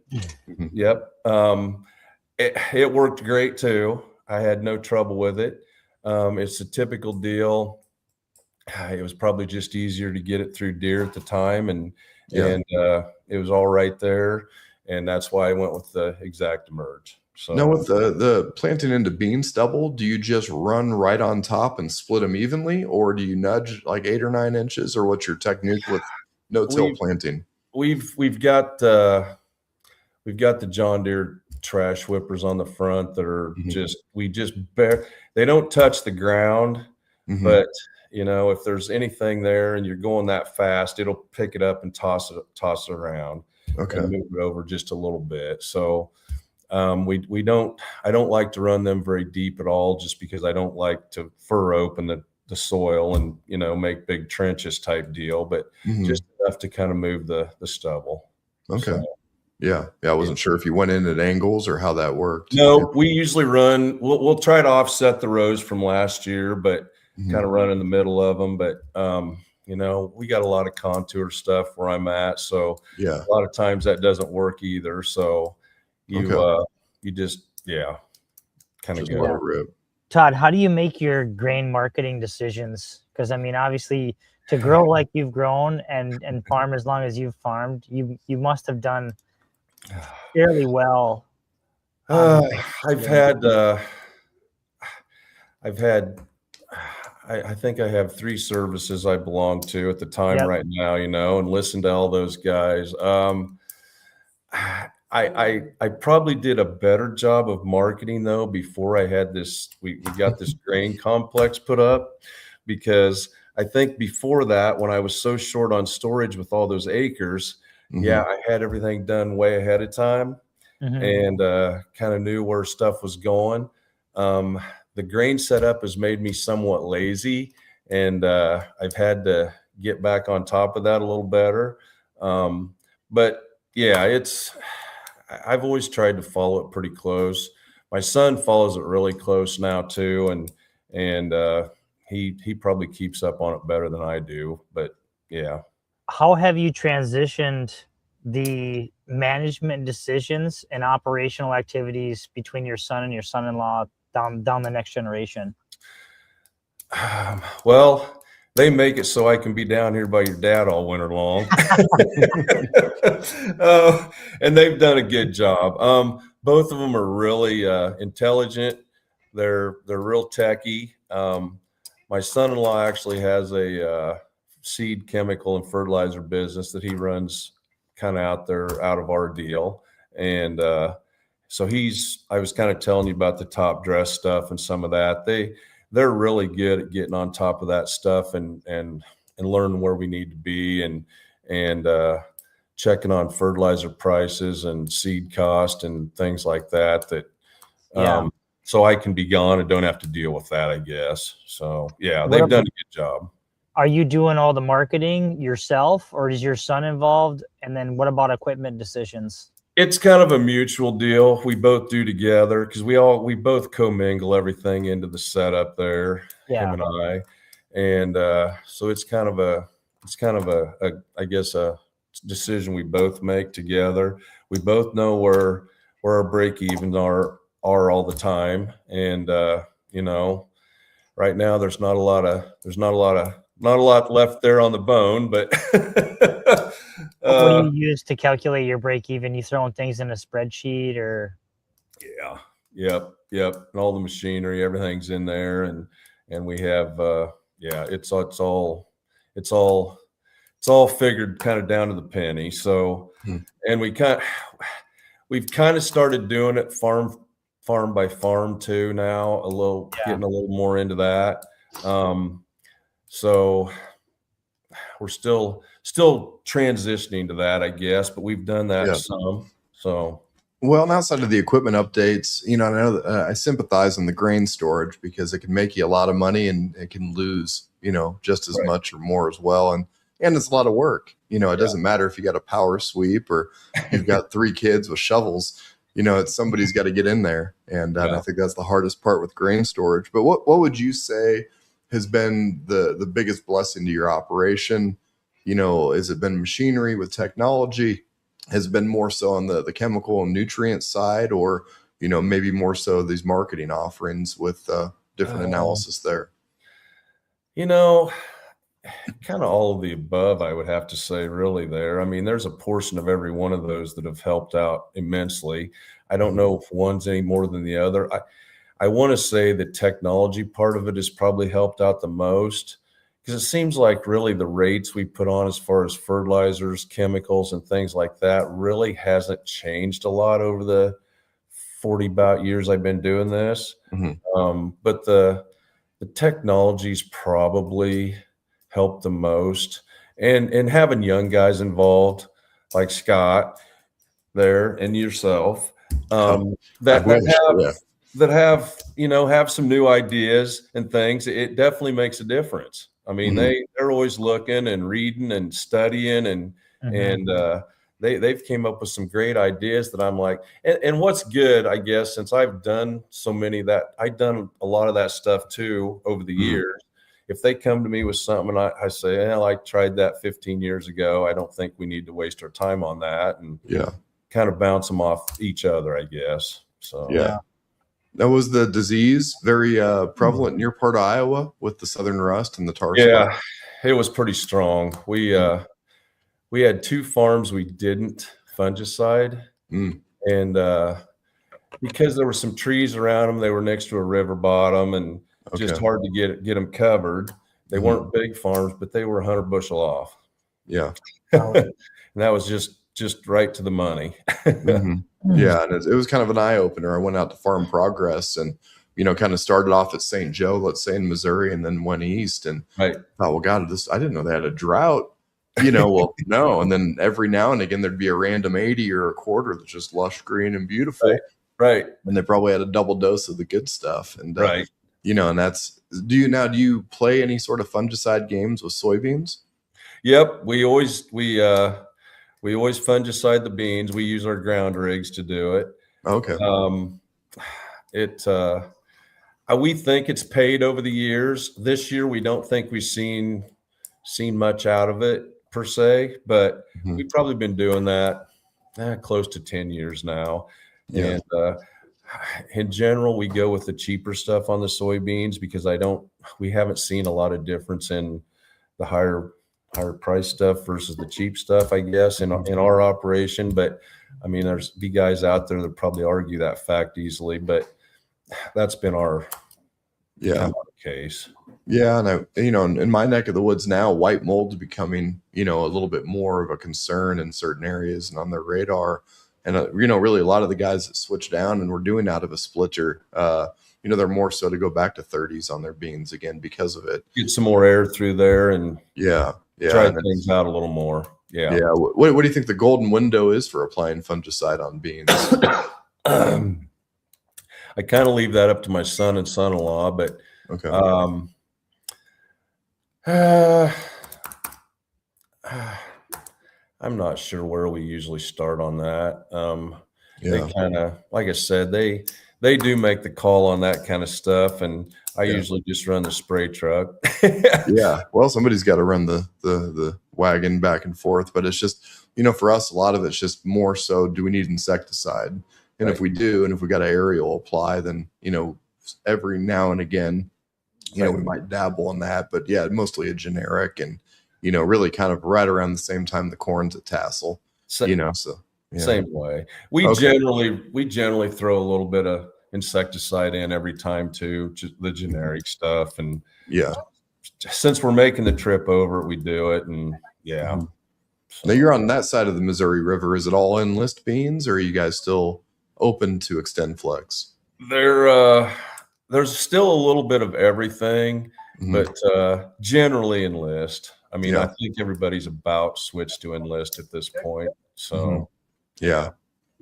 Yep. It worked great too. I had no trouble with it. It's a typical deal. It was probably just easier to get it through Deere at the time, and it was all right there. And that's why I went with the Exact-Emerge. So now with the planting into bean stubble, do you just run right on top and split them evenly, or do you nudge like 8 or 9 inches, or what's your technique with no-till planting? We've got the John Deere trash whippers on the front that are they don't touch the ground, but if there's anything there and you're going that fast, it'll pick it up and toss it around. Okay. And move it over just a little bit. So I don't like to run them very deep at all, just because I don't like to fur open the soil and make big trenches type deal, but just enough to kind of move the stubble. Okay. So, yeah. I wasn't sure if you went in at angles or how that worked. No, we usually run. We'll try to offset the rows from last year, but kind of run in the middle of them. But we got a lot of contour stuff where I'm at, so a lot of times that doesn't work either. So you just kind of let it rip. Todd, how do you make your grain marketing decisions? Because obviously, to grow like you've grown and farm as long as you've farmed, you must have done fairly well. I think I have 3 services I belong to at the time right now, and listen to all those guys. I probably did a better job of marketing though before I had this. We got this grain complex put up, because I think before that, when I was so short on storage with all those acres, I had everything done way ahead of time, and kind of knew where stuff was going. The grain setup has made me somewhat lazy, and I've had to get back on top of that a little better. But yeah, I've always tried to follow it pretty close. My son follows it really close now too, and he probably keeps up on it better than I do. But yeah. How have you transitioned the management decisions and operational activities between your son and your son-in-law down the next generation? Well, they make it so I can be down here by your dad all winter long. And they've done a good job. Both of them are really intelligent. They're real techy. My son-in-law actually has a seed, chemical, and fertilizer business that he runs kind of out of our deal. And so I was kind of telling you about the top dress stuff and some of that. They're really good at getting on top of that stuff and learning where we need to be and checking on fertilizer prices and seed cost and things like that. So I can be gone and don't have to deal with that, I guess. So yeah, they've done a good job. Are you doing all the marketing yourself, or is your son involved? And then what about equipment decisions? It's kind of a mutual deal. We both do together because we both commingle everything into the setup there, him and I. And so it's kind of a I guess a decision we both make together. We both know where our break evens are all the time. And right now there's not a lot left there on the bone, but what do you use to calculate your break even? You throwing things in a spreadsheet or? Yeah. Yep. And all the machinery, everything's in there. And we have, it's all figured kind of down to the penny. So, and we've kind of started doing it farm by farm too now, getting a little more into that. So we're still transitioning to that, I guess, but we've done that some. So, well, and outside of the equipment updates, I know that, I sympathize on the grain storage because it can make you a lot of money and it can lose, just as much or more as well. And it's a lot of work. It doesn't matter if you got a power sweep or you've got 3 kids with shovels. It's somebody's got to get in there, and I think that's the hardest part with grain storage. But what would you say has been the biggest blessing to your operation? Has it been machinery with technology? Has it been more so on the chemical and nutrient side, or maybe more so these marketing offerings with different analysis there? Kind of all of the above, I would have to say, really there. I mean, there's a portion of every one of those that have helped out immensely. I don't know if one's any more than the other. I want to say the technology part of it has probably helped out the most, because it seems like really the rates we put on as far as fertilizers, chemicals, and things like that really hasn't changed a lot over the 40 about years I've been doing this. But the technology's probably helped the most, and having young guys involved like Scott there and yourself that have some new ideas and things. It definitely makes a difference. I mean, they're always looking and reading and studying, and they've came up with some great ideas that I'm like, and what's good, I guess, since I've done so many I've done a lot of that stuff too over the years. If they come to me with something and I say, I tried that 15 years ago, I don't think we need to waste our time on that, and kind of bounce them off each other, I guess. So Now, was the disease very prevalent in your part of Iowa with the southern rust and the tar spot? It was pretty strong. We had 2 farms we didn't fungicide, and because there were some trees around them, they were next to a river bottom, and just hard to get them covered. They weren't big farms, but they were 100 bushel off. Yeah. And that was just right to the money. Yeah. And it was kind of an eye opener. I went out to Farm Progress and, kind of started off at St. Joe, let's say in Missouri, and then went east and thought, well, God, I didn't know they had a drought. Well, no. And then every now and again, there'd be a random 80 or a quarter that's just lush green and beautiful. Right. And they probably had a double dose of the good stuff. And, and that's, do you play any sort of fungicide games with soybeans? Yep. We always fungicide the beans. We use our ground rigs to do it. Okay. We think it's paid over the years. This year, we don't think we've seen much out of it per se, but we've probably been doing that close to 10 years now. Yeah. And in general, we go with the cheaper stuff on the soybeans because we haven't seen a lot of difference in the higher price stuff versus the cheap stuff, I guess, in our operation. But I mean, there's be guys out there that probably argue that fact easily, but that's been our case. Yeah, and in my neck of the woods now, white mold's becoming, a little bit more of a concern in certain areas and on their radar. And really a lot of the guys that switch down and we're doing out of a splitter, they're more so to go back to 30s on their beans again because of it. Get some more air through there and try things out a little more. Yeah. Yeah. What do you think the golden window is for applying fungicide on beans? I kind of leave that up to my son and son-in-law, but okay. I'm not sure where we usually start on that. They Yeah. kind of, like I said, they do make the call on that kind of stuff, and I usually just run the spray truck. Yeah. Well, somebody's got to run the wagon back and forth, but it's just, for us, a lot of it's just more so, do we need insecticide? And if we do, and if we got an aerial apply, then, every now and again, we might dabble in that, but yeah, mostly a generic and, really kind of right around the same time the corn's at tassel, so. Yeah. Same way. We generally throw a little bit of insecticide in every time too, just the generic stuff. And since we're making the trip over, we do it. And Now you're on that side of the Missouri River. Is it all enlist beans, or are you guys still open to extend flex? There's still a little bit of everything, but generally enlist. I mean, I think everybody's about switched to enlist at this point. So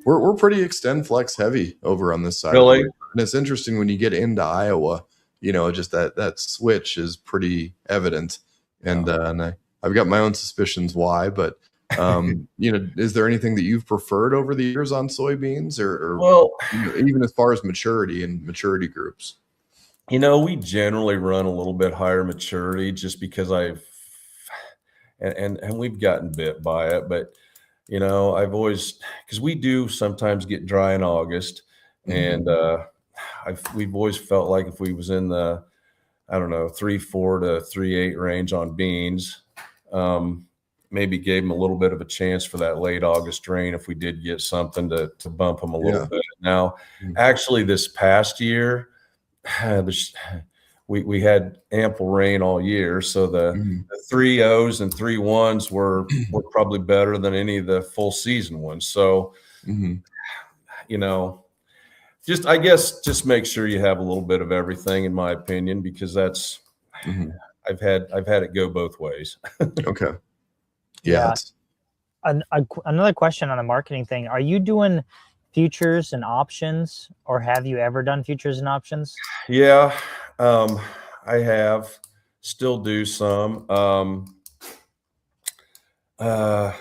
we're pretty extend flex heavy over on this side. Really? And it's interesting when you get into Iowa, just that switch is pretty evident. And I've got my own suspicions why, but is there anything that you've preferred over the years on soybeans or even as far as maturity and maturity groups? We generally run a little bit higher maturity just because and we've gotten bit by it, but I've always, because we do sometimes get dry in August, and we've always felt like if we was in the 3.4 to 3.8 range on beans, maybe gave them a little bit of a chance for that late August rain if we did get something to bump them a little bit. Now, actually, this past year, we had ample rain all year, so the 3.0s and 3.1s were probably better than any of the full season ones. So, just make sure you have a little bit of everything, in my opinion, because that's I've had it go both ways. Okay. Yeah. Another question on the marketing thing: are you doing futures and options, or have you ever done futures and options? Yeah. I have, still do some. I'm not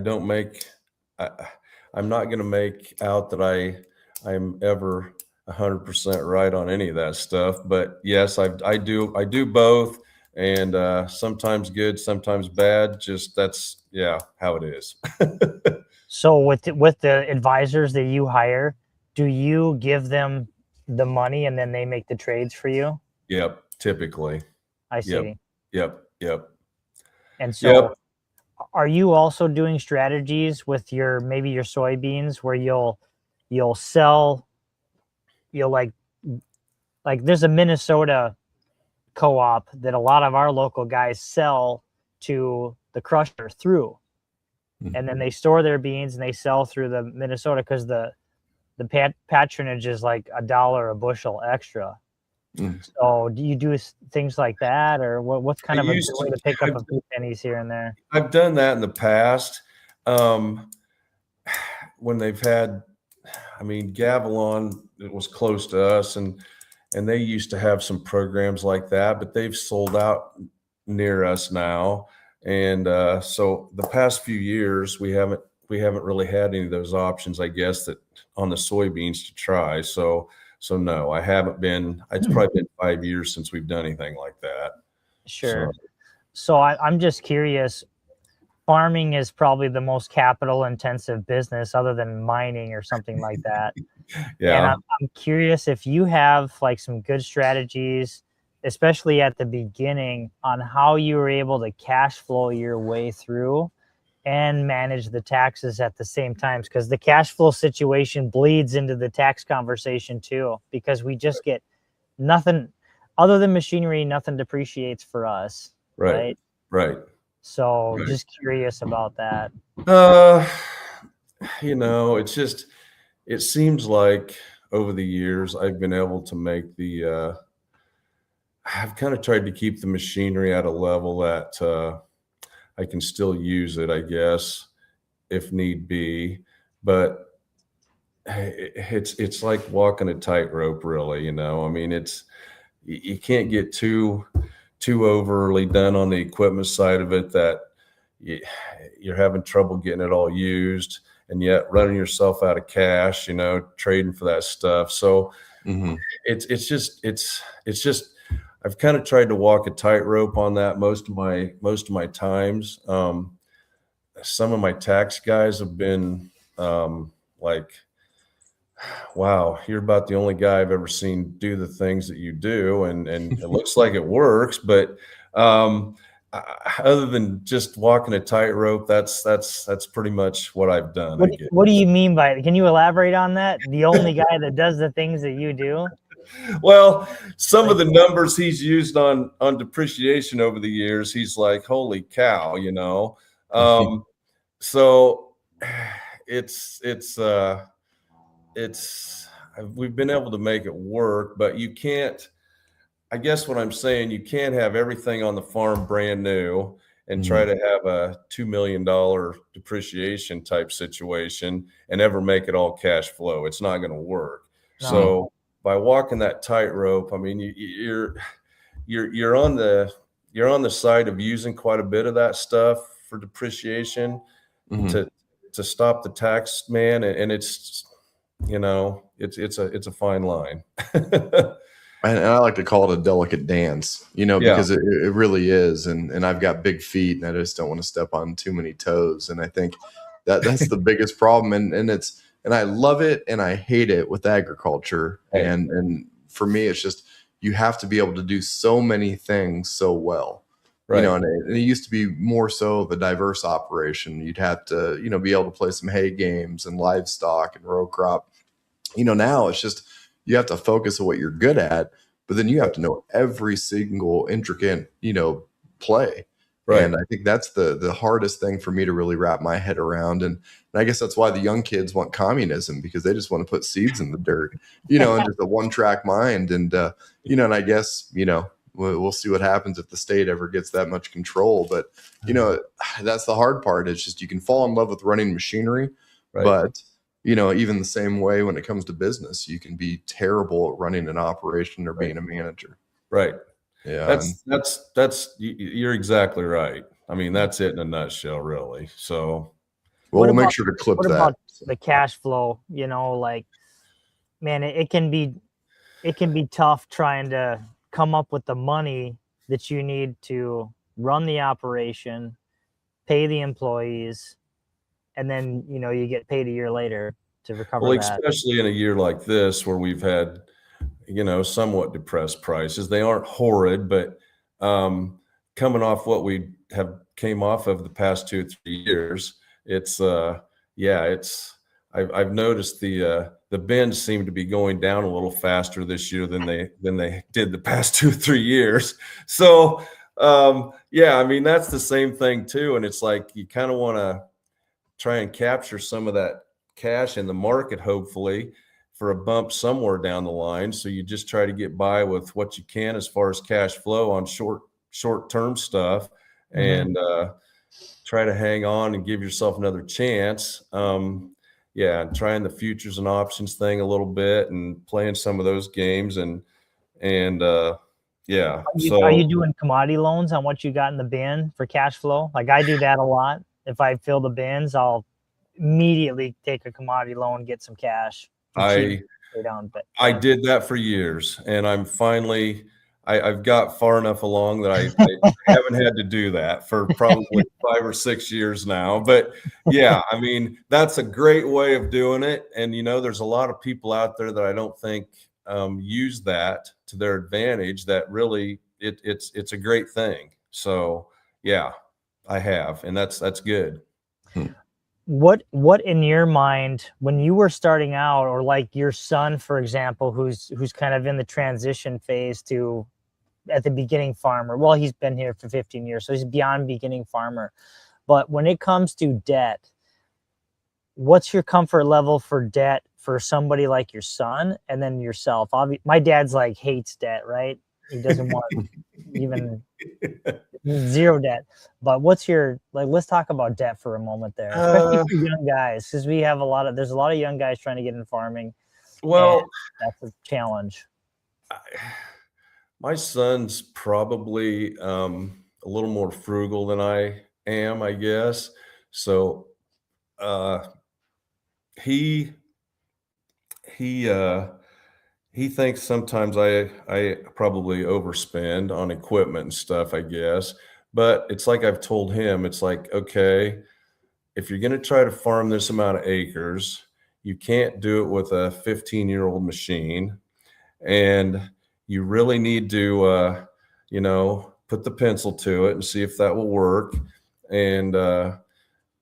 going to make out that I'm ever 100% right on any of that stuff, but yes, I do both, and sometimes good, sometimes bad. Just that's how it is. So with the advisors that you hire, do you give them the money and then they make the trades for you? Yep, typically. I see. Yep. And so are you also doing strategies with maybe your soybeans where you'll sell, like there's a Minnesota co-op that a lot of our local guys sell to the crusher through, and then they store their beans and they sell through the Minnesota because the patronage is like $1 a bushel extra. So do you do things like that, or what's kind of a good way to pick up a few pennies here and there? I've done that in the past. When they've had, Gavilon, it was close to us, and they used to have some programs like that, but they've sold out near us now. And so the past few years, we haven't really had any of those options, I guess, that on the soybeans to try. So So no, I haven't been. It's probably been 5 years since we've done anything like that. Sure. So I'm just curious. Farming is probably the most capital intensive business other than mining or something like that. Yeah. And I'm curious if you have like some good strategies, especially at the beginning, on how you were able to cash flow your way through and manage the taxes at the same time, because the cash flow situation bleeds into the tax conversation too, because we just get nothing other than machinery, nothing depreciates for us. Right. So just curious about that. It seems like over the years I've been able to make I've kind of tried to keep the machinery at a level that I can still use it, I guess, if need be. But it's like walking a tightrope, really. I mean, you can't get too overly done on the equipment side of it that you're having trouble getting it all used, and yet running yourself out of cash, trading for that stuff. So it's just I've kind of tried to walk a tightrope on that most of my times. Some of my tax guys have been like, wow, you're about the only guy I've ever seen do the things that you do. And it looks like it works, but other than just walking a tightrope, that's pretty much what I've done. What do you mean by it? Can you elaborate on that? The only guy that does the things that you do? Well, some of the numbers he's used on depreciation over the years, he's like, holy cow, so we've been able to make it work, but you can't, I guess what I'm saying, you can't have everything on the farm brand new and try to have a $2 million depreciation type situation and ever make it all cash flow. It's not going to work. No. So by walking that tightrope, I mean, you're on the side of using quite a bit of that stuff for depreciation to stop the tax man, and it's it's a fine line. And I like to call it a delicate dance, because it really is. And I've got big feet, and I just don't want to step on too many toes. And I think that's the biggest problem. And I love it and I hate it with agriculture. And for me, it's just, you have to be able to do so many things so well. Right. And it used to be more so of a diverse operation. You'd have to, be able to play some hay games and livestock and row crop. Now it's just, you have to focus on what you're good at, but then you have to know every single intricate, play. Right. And I think that's the hardest thing for me to really wrap my head around. And I guess that's why the young kids want communism, because they just want to put seeds in the dirt, and just a one-track mind. And, and I guess, we'll see what happens if the state ever gets that much control. But, that's the hard part. It's just, you can fall in love with running machinery, but, even the same way when it comes to business, you can be terrible at running an operation or being a manager. Right. Yeah. You're exactly right. I mean, that's it in a nutshell, really. So we'll make sure to clip that. What about the cash flow? Man, it can be tough trying to come up with the money that you need to run the operation, pay the employees, and then, you get paid a year later to recover that. Especially in a year like this where we've had, somewhat depressed prices. They aren't horrid, but coming off what we have came off of the past 2 or 3 years, I've noticed the bins seem to be going down a little faster this year than they did the past 2 or 3 years. So I mean, that's the same thing too. And it's like, you kind of want to try and capture some of that cash in the market, hopefully, for a bump somewhere down the line. So you just try to get by with what you can as far as cash flow on short-term stuff, and try to hang on and give yourself another chance. And trying the futures and options thing a little bit and playing some of those games and Are you doing commodity loans on what you got in the bin for cash flow? Like I do that a lot. If I fill the bins, I'll immediately take a commodity loan, get some cash. stay down. But I did that for years, and I'm finally I've got far enough along that I haven't had to do that for probably 5 or 6 years now. But yeah, I mean, that's a great way of doing it. And there's a lot of people out there that I don't think use that to their advantage. That really it's a great thing. So yeah, I have, and that's good. What in your mind, when you were starting out, or like your son, for example, who's kind of in the transition phase to at the beginning farmer? Well, he's been here for 15 years, so he's beyond beginning farmer. But when it comes to debt, what's your comfort level for debt for somebody like your son and then yourself? My dad's like hates debt, right? He doesn't want even zero debt. But what's your, like, let's talk about debt for a moment there, especially for young guys, because there's a lot of young guys trying to get in farming. Well, that's a challenge. My son's probably a little more frugal than I am, I guess. So he thinks sometimes I probably overspend on equipment and stuff, I guess. But it's like I've told him, it's like, okay, if you're going to try to farm this amount of acres, you can't do it with a 15-year-old machine. And you really need to, put the pencil to it and see if that will work. And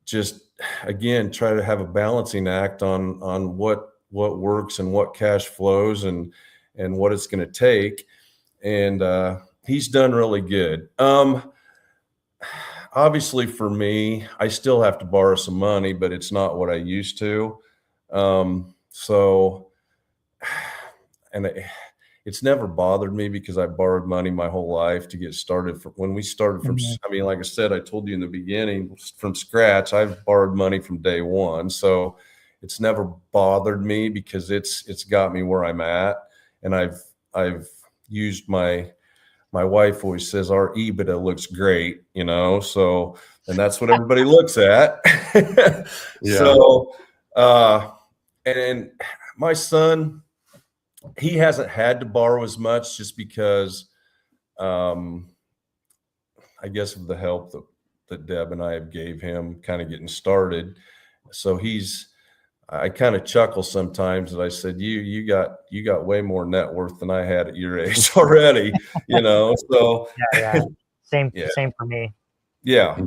just, again, try to have a balancing act on what works and what cash flows and what it's going to take. And he's done really good. Obviously for me, I still have to borrow some money, but it's not what I used to. It's never bothered me because I borrowed money my whole life to get started. When we started from, I mean, like I said, I told you in the beginning, from scratch, I've borrowed money from day one. So it's never bothered me because it's got me where I'm at. And I've used my wife always says our EBITDA looks great, so, and that's what everybody looks at. Yeah. So, and my son, he hasn't had to borrow as much just because, I guess of the help that Deb and I have gave him kind of getting started. So I kind of chuckle sometimes that I said, you got way more net worth than I had at your age already, so. Yeah. Same for me. Yeah.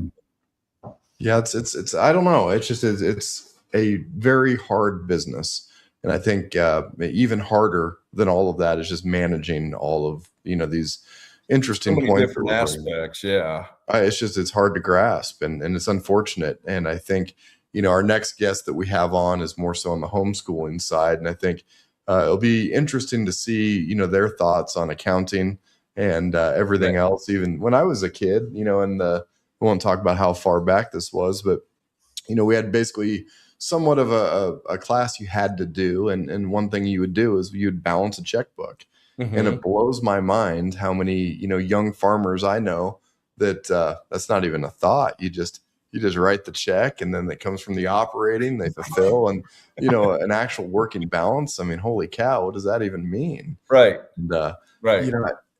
Yeah. It's, I don't know. It's just, it's a very hard business. And I think even harder than all of that is just managing all of, these interesting so many points. Different aspects. Yeah. It's hard to grasp and it's unfortunate. And I think, our next guest that we have on is more so on the homeschooling side. And I think it'll be interesting to see, their thoughts on accounting and everything else. Even when I was a kid, and we won't talk about how far back this was, but, we had basically somewhat of a class you had to do. And one thing you would do is you'd balance a checkbook. Mm-hmm. And it blows my mind how many, young farmers I know that that's not even a thought. You just write the check and then it comes from the operating, they fulfill and, an actual working balance. I mean, holy cow, what does that even mean? Right. And, right.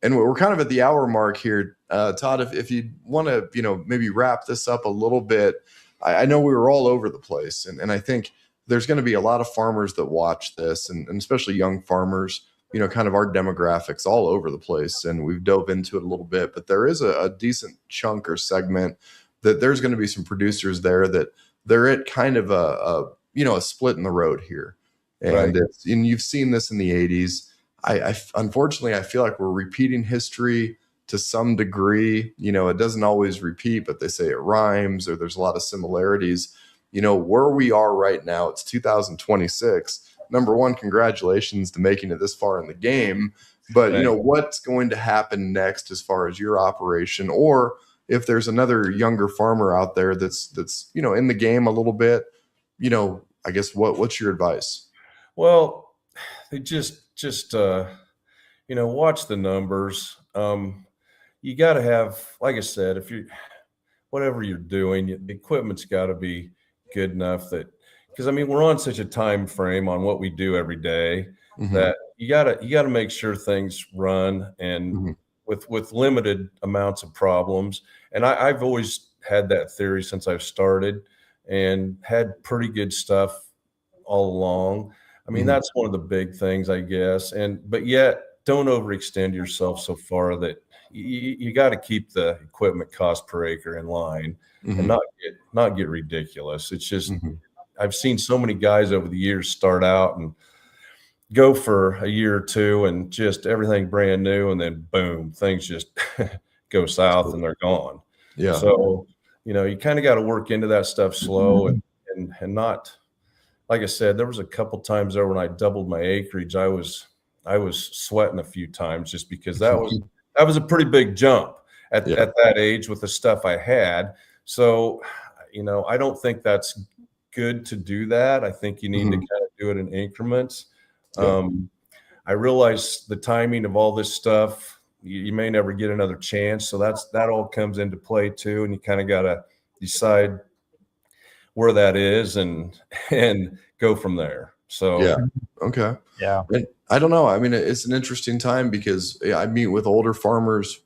And we're kind of at the hour mark here. Todd, if you want to, maybe wrap this up a little bit. I know we were all over the place, and I think there's going to be a lot of farmers that watch this, and especially young farmers, kind of our demographics all over the place, and we've dove into it a little bit, but there is a decent chunk or segment that there's going to be some producers there that they're at kind of a split in the road here. And right. And you've seen this in the 80s. I unfortunately, I feel like we're repeating history to some degree. It doesn't always repeat, but they say it rhymes or there's a lot of similarities. Where we are right now, it's 2026. Number one, congratulations to making it this far in the game. But, what's going to happen next as far as your operation, or if there's another younger farmer out there that's in the game a little bit, I guess what's your advice? Well, they just watch the numbers. You got to have, like I said, whatever you're doing, the equipment's got to be good enough that, because I mean, we're on such a time frame on what we do every day Mhm. that you gotta make sure things run and Mhm. with limited amounts of problems. And I've always had that theory since I've started and had pretty good stuff all along. I mean, Mhm. that's one of the big things, I guess. But yet don't overextend yourself so far that you got to keep the equipment cost per acre in line and Mhm. not get ridiculous. It's just, Mhm. I've seen so many guys over the years start out and go for a year or two and just everything brand new, and then boom, things just go south and they're gone. Yeah. So, you kind of got to work into that stuff slow and not, like I said, there was a couple times there when I doubled my acreage, I was sweating a few times just because that was a pretty big jump at Yeah. that age with the stuff I had. So, I don't think that's good to do that. I think you need to Mhm. kind of do it in increments. Yeah. I realize the timing of all this stuff, you may never get another chance. So that all comes into play too. And you kind of got to decide where that is and go from there. So Yeah. Okay. Yeah. And I don't know. I mean, it's an interesting time because I meet with older farmers,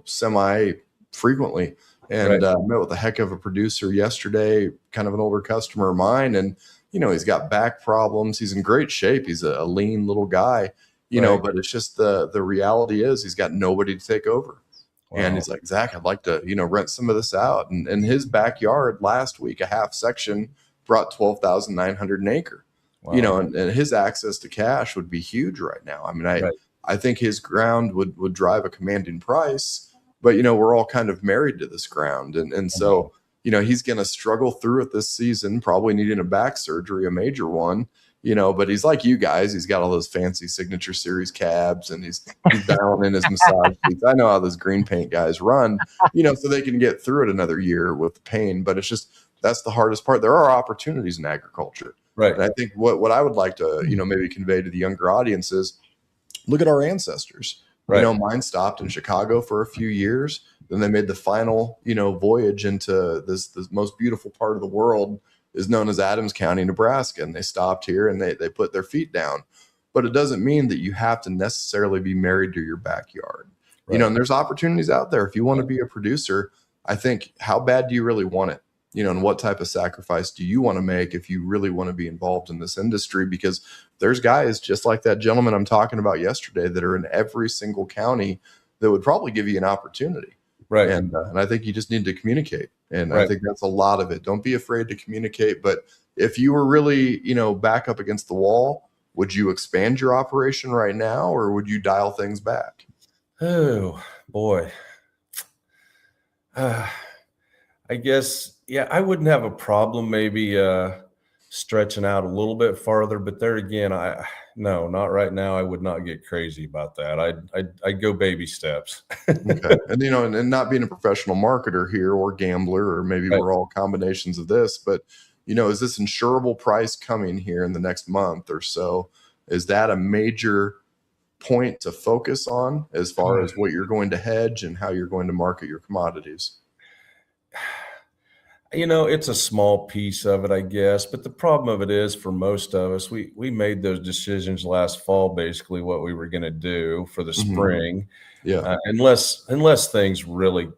semi frequently. And right, met with a heck of a producer yesterday, kind of an older customer of mine. And, he's got back problems. He's in great shape. He's a lean little guy, right. but it's just the reality is he's got nobody to take over. And Wow. he's like, Zach, I'd like to, rent some of this out. And his backyard last week, a half section brought 12,900 an acre. Wow. And his access to cash would be huge right now. I mean, Right. I think his ground would drive a commanding price, but we're all kind of married to this ground. And so, he's going to struggle through it this season, probably needing a back surgery, a major one, but he's like you guys, he's got all those fancy Signature Series cabs and he's dialing in his massage seats. I know how those green paint guys run, so they can get through it another year with the pain, but it's just, that's the hardest part. There are opportunities in agriculture. Right. And I think what I would like to, maybe convey to the younger audiences, look at our ancestors. Right. Mine stopped in Chicago for a few years. Then they made the final, voyage into this most beautiful part of the world is known as Adams County, Nebraska. And they stopped here and they put their feet down. But it doesn't mean that you have to necessarily be married to your backyard. Right. And there's opportunities out there. If you want to be a producer, I think, how bad do you really want it? And what type of sacrifice do you want to make if you really want to be involved in this industry? Because there's guys just like that gentleman I'm talking about yesterday that are in every single county that would probably give you an opportunity. Right. And I think you just need to communicate. And Right. I think that's a lot of it. Don't be afraid to communicate. But if you were really, back up against the wall, would you expand your operation right now or would you dial things back? Oh, boy. I guess, yeah, I wouldn't have a problem maybe stretching out a little bit farther, but there again, no, not right now. I would not get crazy about that. I'd go baby steps. Okay. And and not being a professional marketer here or gambler, or maybe Right. we're all combinations of this, but is this insurable price coming here in the next month or so? Is that a major point to focus on as far as what you're going to hedge and how you're going to market your commodities? It's a small piece of it, I guess, but the problem of it is for most of us, we made those decisions last fall, basically what we were going to do for the Mhm. spring, Yeah. unless things really,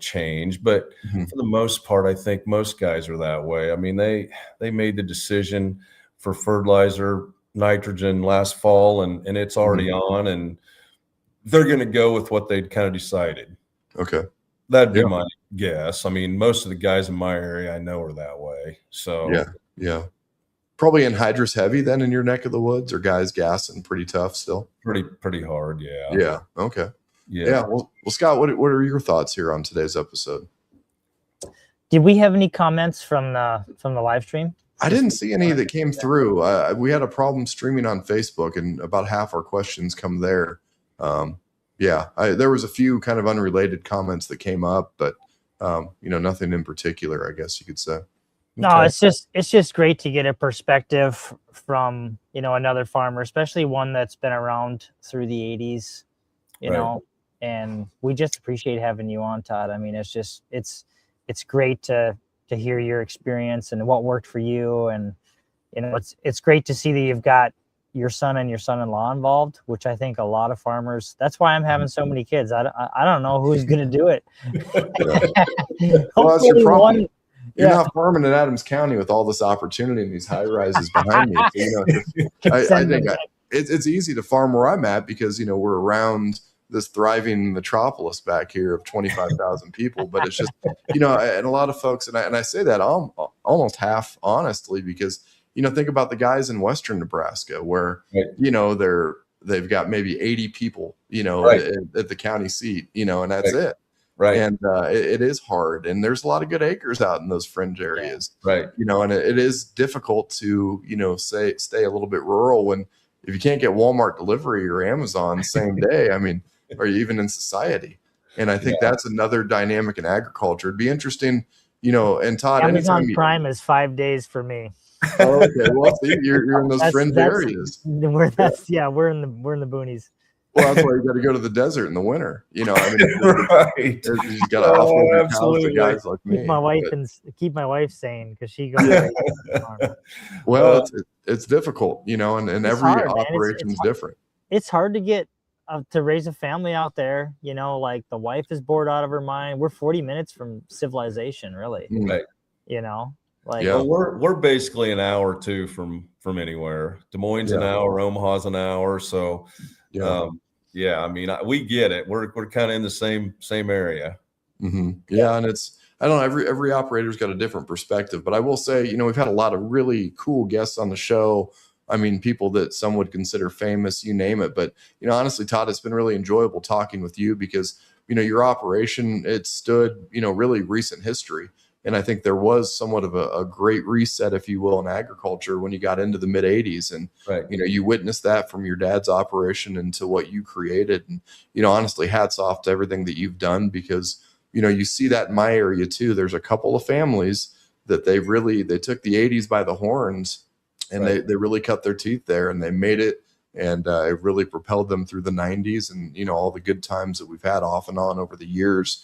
change. But Mhm. for the most part, I think most guys are that way. I mean, they made the decision for fertilizer, nitrogen last fall, and it's already on, and they're going to go with what they'd kind of decided. Okay. That'd be Yeah. my guess. I mean, most of the guys in my area I know are that way. So Yeah. Yeah. Probably anhydrous heavy then in your neck of the woods, or guys gassing pretty tough still? pretty hard. Yeah. Yeah. Okay. Yeah. Yeah. Well, Scott, what are your thoughts here on today's episode? Did we have any comments from the live stream? I didn't see any that came through. We had a problem streaming on Facebook, and about half our questions come there. There was a few kind of unrelated comments that came up, but nothing in particular, I guess you could say. No, Okay. it's just great to get a perspective from, another farmer, especially one that's been around through the 80s, Right. and we just appreciate having you on, Todd. I mean, it's great to hear your experience and what worked for you. And it's great to see that you've got your son and your son-in-law involved, which I think a lot of farmers, that's why I'm having so many kids. I don't know who's going to do it. Well, that's your problem. You're Yeah. not farming in Adams County with all this opportunity and these high rises behind me. So, I think it's easy to farm where I'm at because, we're around this thriving metropolis back here of 25,000 people. But it's just, and a lot of folks, and I say that almost half honestly, because, think about the guys in Western Nebraska where, they've got maybe 80 people, at the county seat, and that's it. Right. And it is hard. And there's a lot of good acres out in those fringe areas. Yeah. Right. And it is difficult to, stay a little bit rural when if you can't get Walmart delivery or Amazon same day, I mean, are you even in society? And I think that's another dynamic in agriculture. It'd be interesting, and Todd, Amazon Prime is 5 days for me. Oh, okay. Well, see, you're in those fringe areas. We're in the boonies. Well, that's why you got to go to the desert in the winter. I mean, Right. You just got to offload your cows to guys like me. Keep my wife sane because she goes. Well, it's difficult, and every hard, operation's different. It's hard to get to raise a family out there. Like the wife is bored out of her mind. We're 40 minutes from civilization, really. Right. Like we're basically an hour or two from anywhere. Des Moines an hour, Omaha's an hour. So. I mean, we get it. We're kind of in the same area. Mm-hmm. Yeah. And I don't know, every operator's got a different perspective, but I will say, we've had a lot of really cool guests on the show. I mean, people that some would consider famous, you name it. But, honestly, Todd, it's been really enjoyable talking with you because, your operation, it stood, really recent history. And I think there was somewhat of a great reset, if you will, in agriculture when you got into the mid 80s. And, you witnessed that from your dad's operation into what you created. And, honestly, hats off to everything that you've done because, you see that in my area too. There's a couple of families that they took the 80s by the horns and they really cut their teeth there and they made it. And it really propelled them through the 90s and, all the good times that we've had off and on over the years.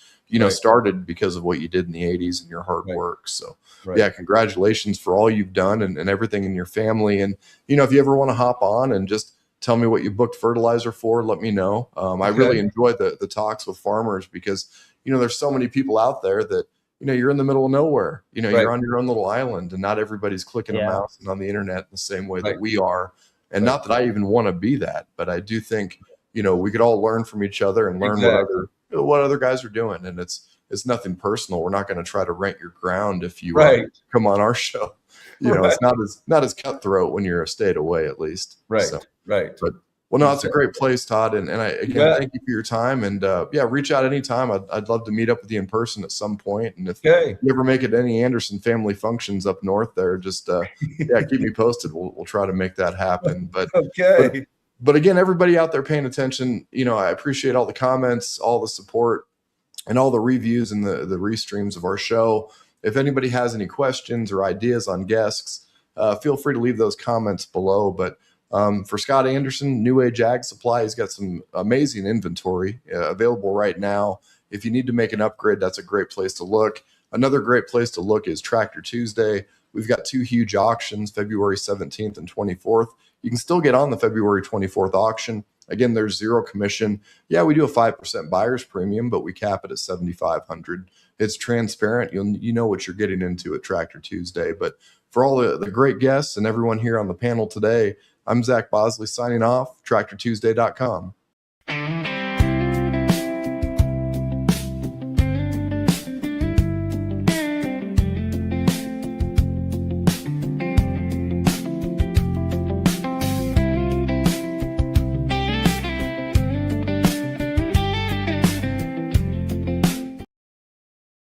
Started because of what you did in the 80s and your hard work. So, congratulations for all you've done and everything in your family. And, if you ever want to hop on and just tell me what you booked fertilizer for, let me know. I really enjoy the talks with farmers because, there's so many people out there that, you're in the middle of nowhere. You're on your own little island and not everybody's clicking a mouse and on the internet in the same way that we are. And not that I even want to be that, but I do think, we could all learn from each other and learn what other guys are doing. And it's nothing personal. We're not going to try to rent your ground if you come on our show. It's not as cutthroat when you're a state away, at least. Right. So, Right. But no, it's a great place, Todd. And I thank you for your time. And reach out anytime. I'd love to meet up with you in person at some point. And if you ever make it to any Anderson family functions up north there, just keep me posted. We'll try to make that happen. But But again, everybody out there paying attention, I appreciate all the comments, all the support, and all the reviews and the restreams of our show. If anybody has any questions or ideas on guests, feel free to leave those comments below. But for Scott Anderson, New Age Ag Supply, he's got some amazing inventory available right now. If you need to make an upgrade, that's a great place to look. Another great place to look is Tractor Tuesday. We've got 2 huge auctions, February 17th and 24th. You can still get on the February 24th auction. Again, there's 0 commission. Yeah, we do a 5% buyer's premium, but we cap it at $7,500. It's transparent. You know what you're getting into at Tractor Tuesday. But for all the great guests and everyone here on the panel today, I'm Zach Bosley signing off, TractorTuesday.com.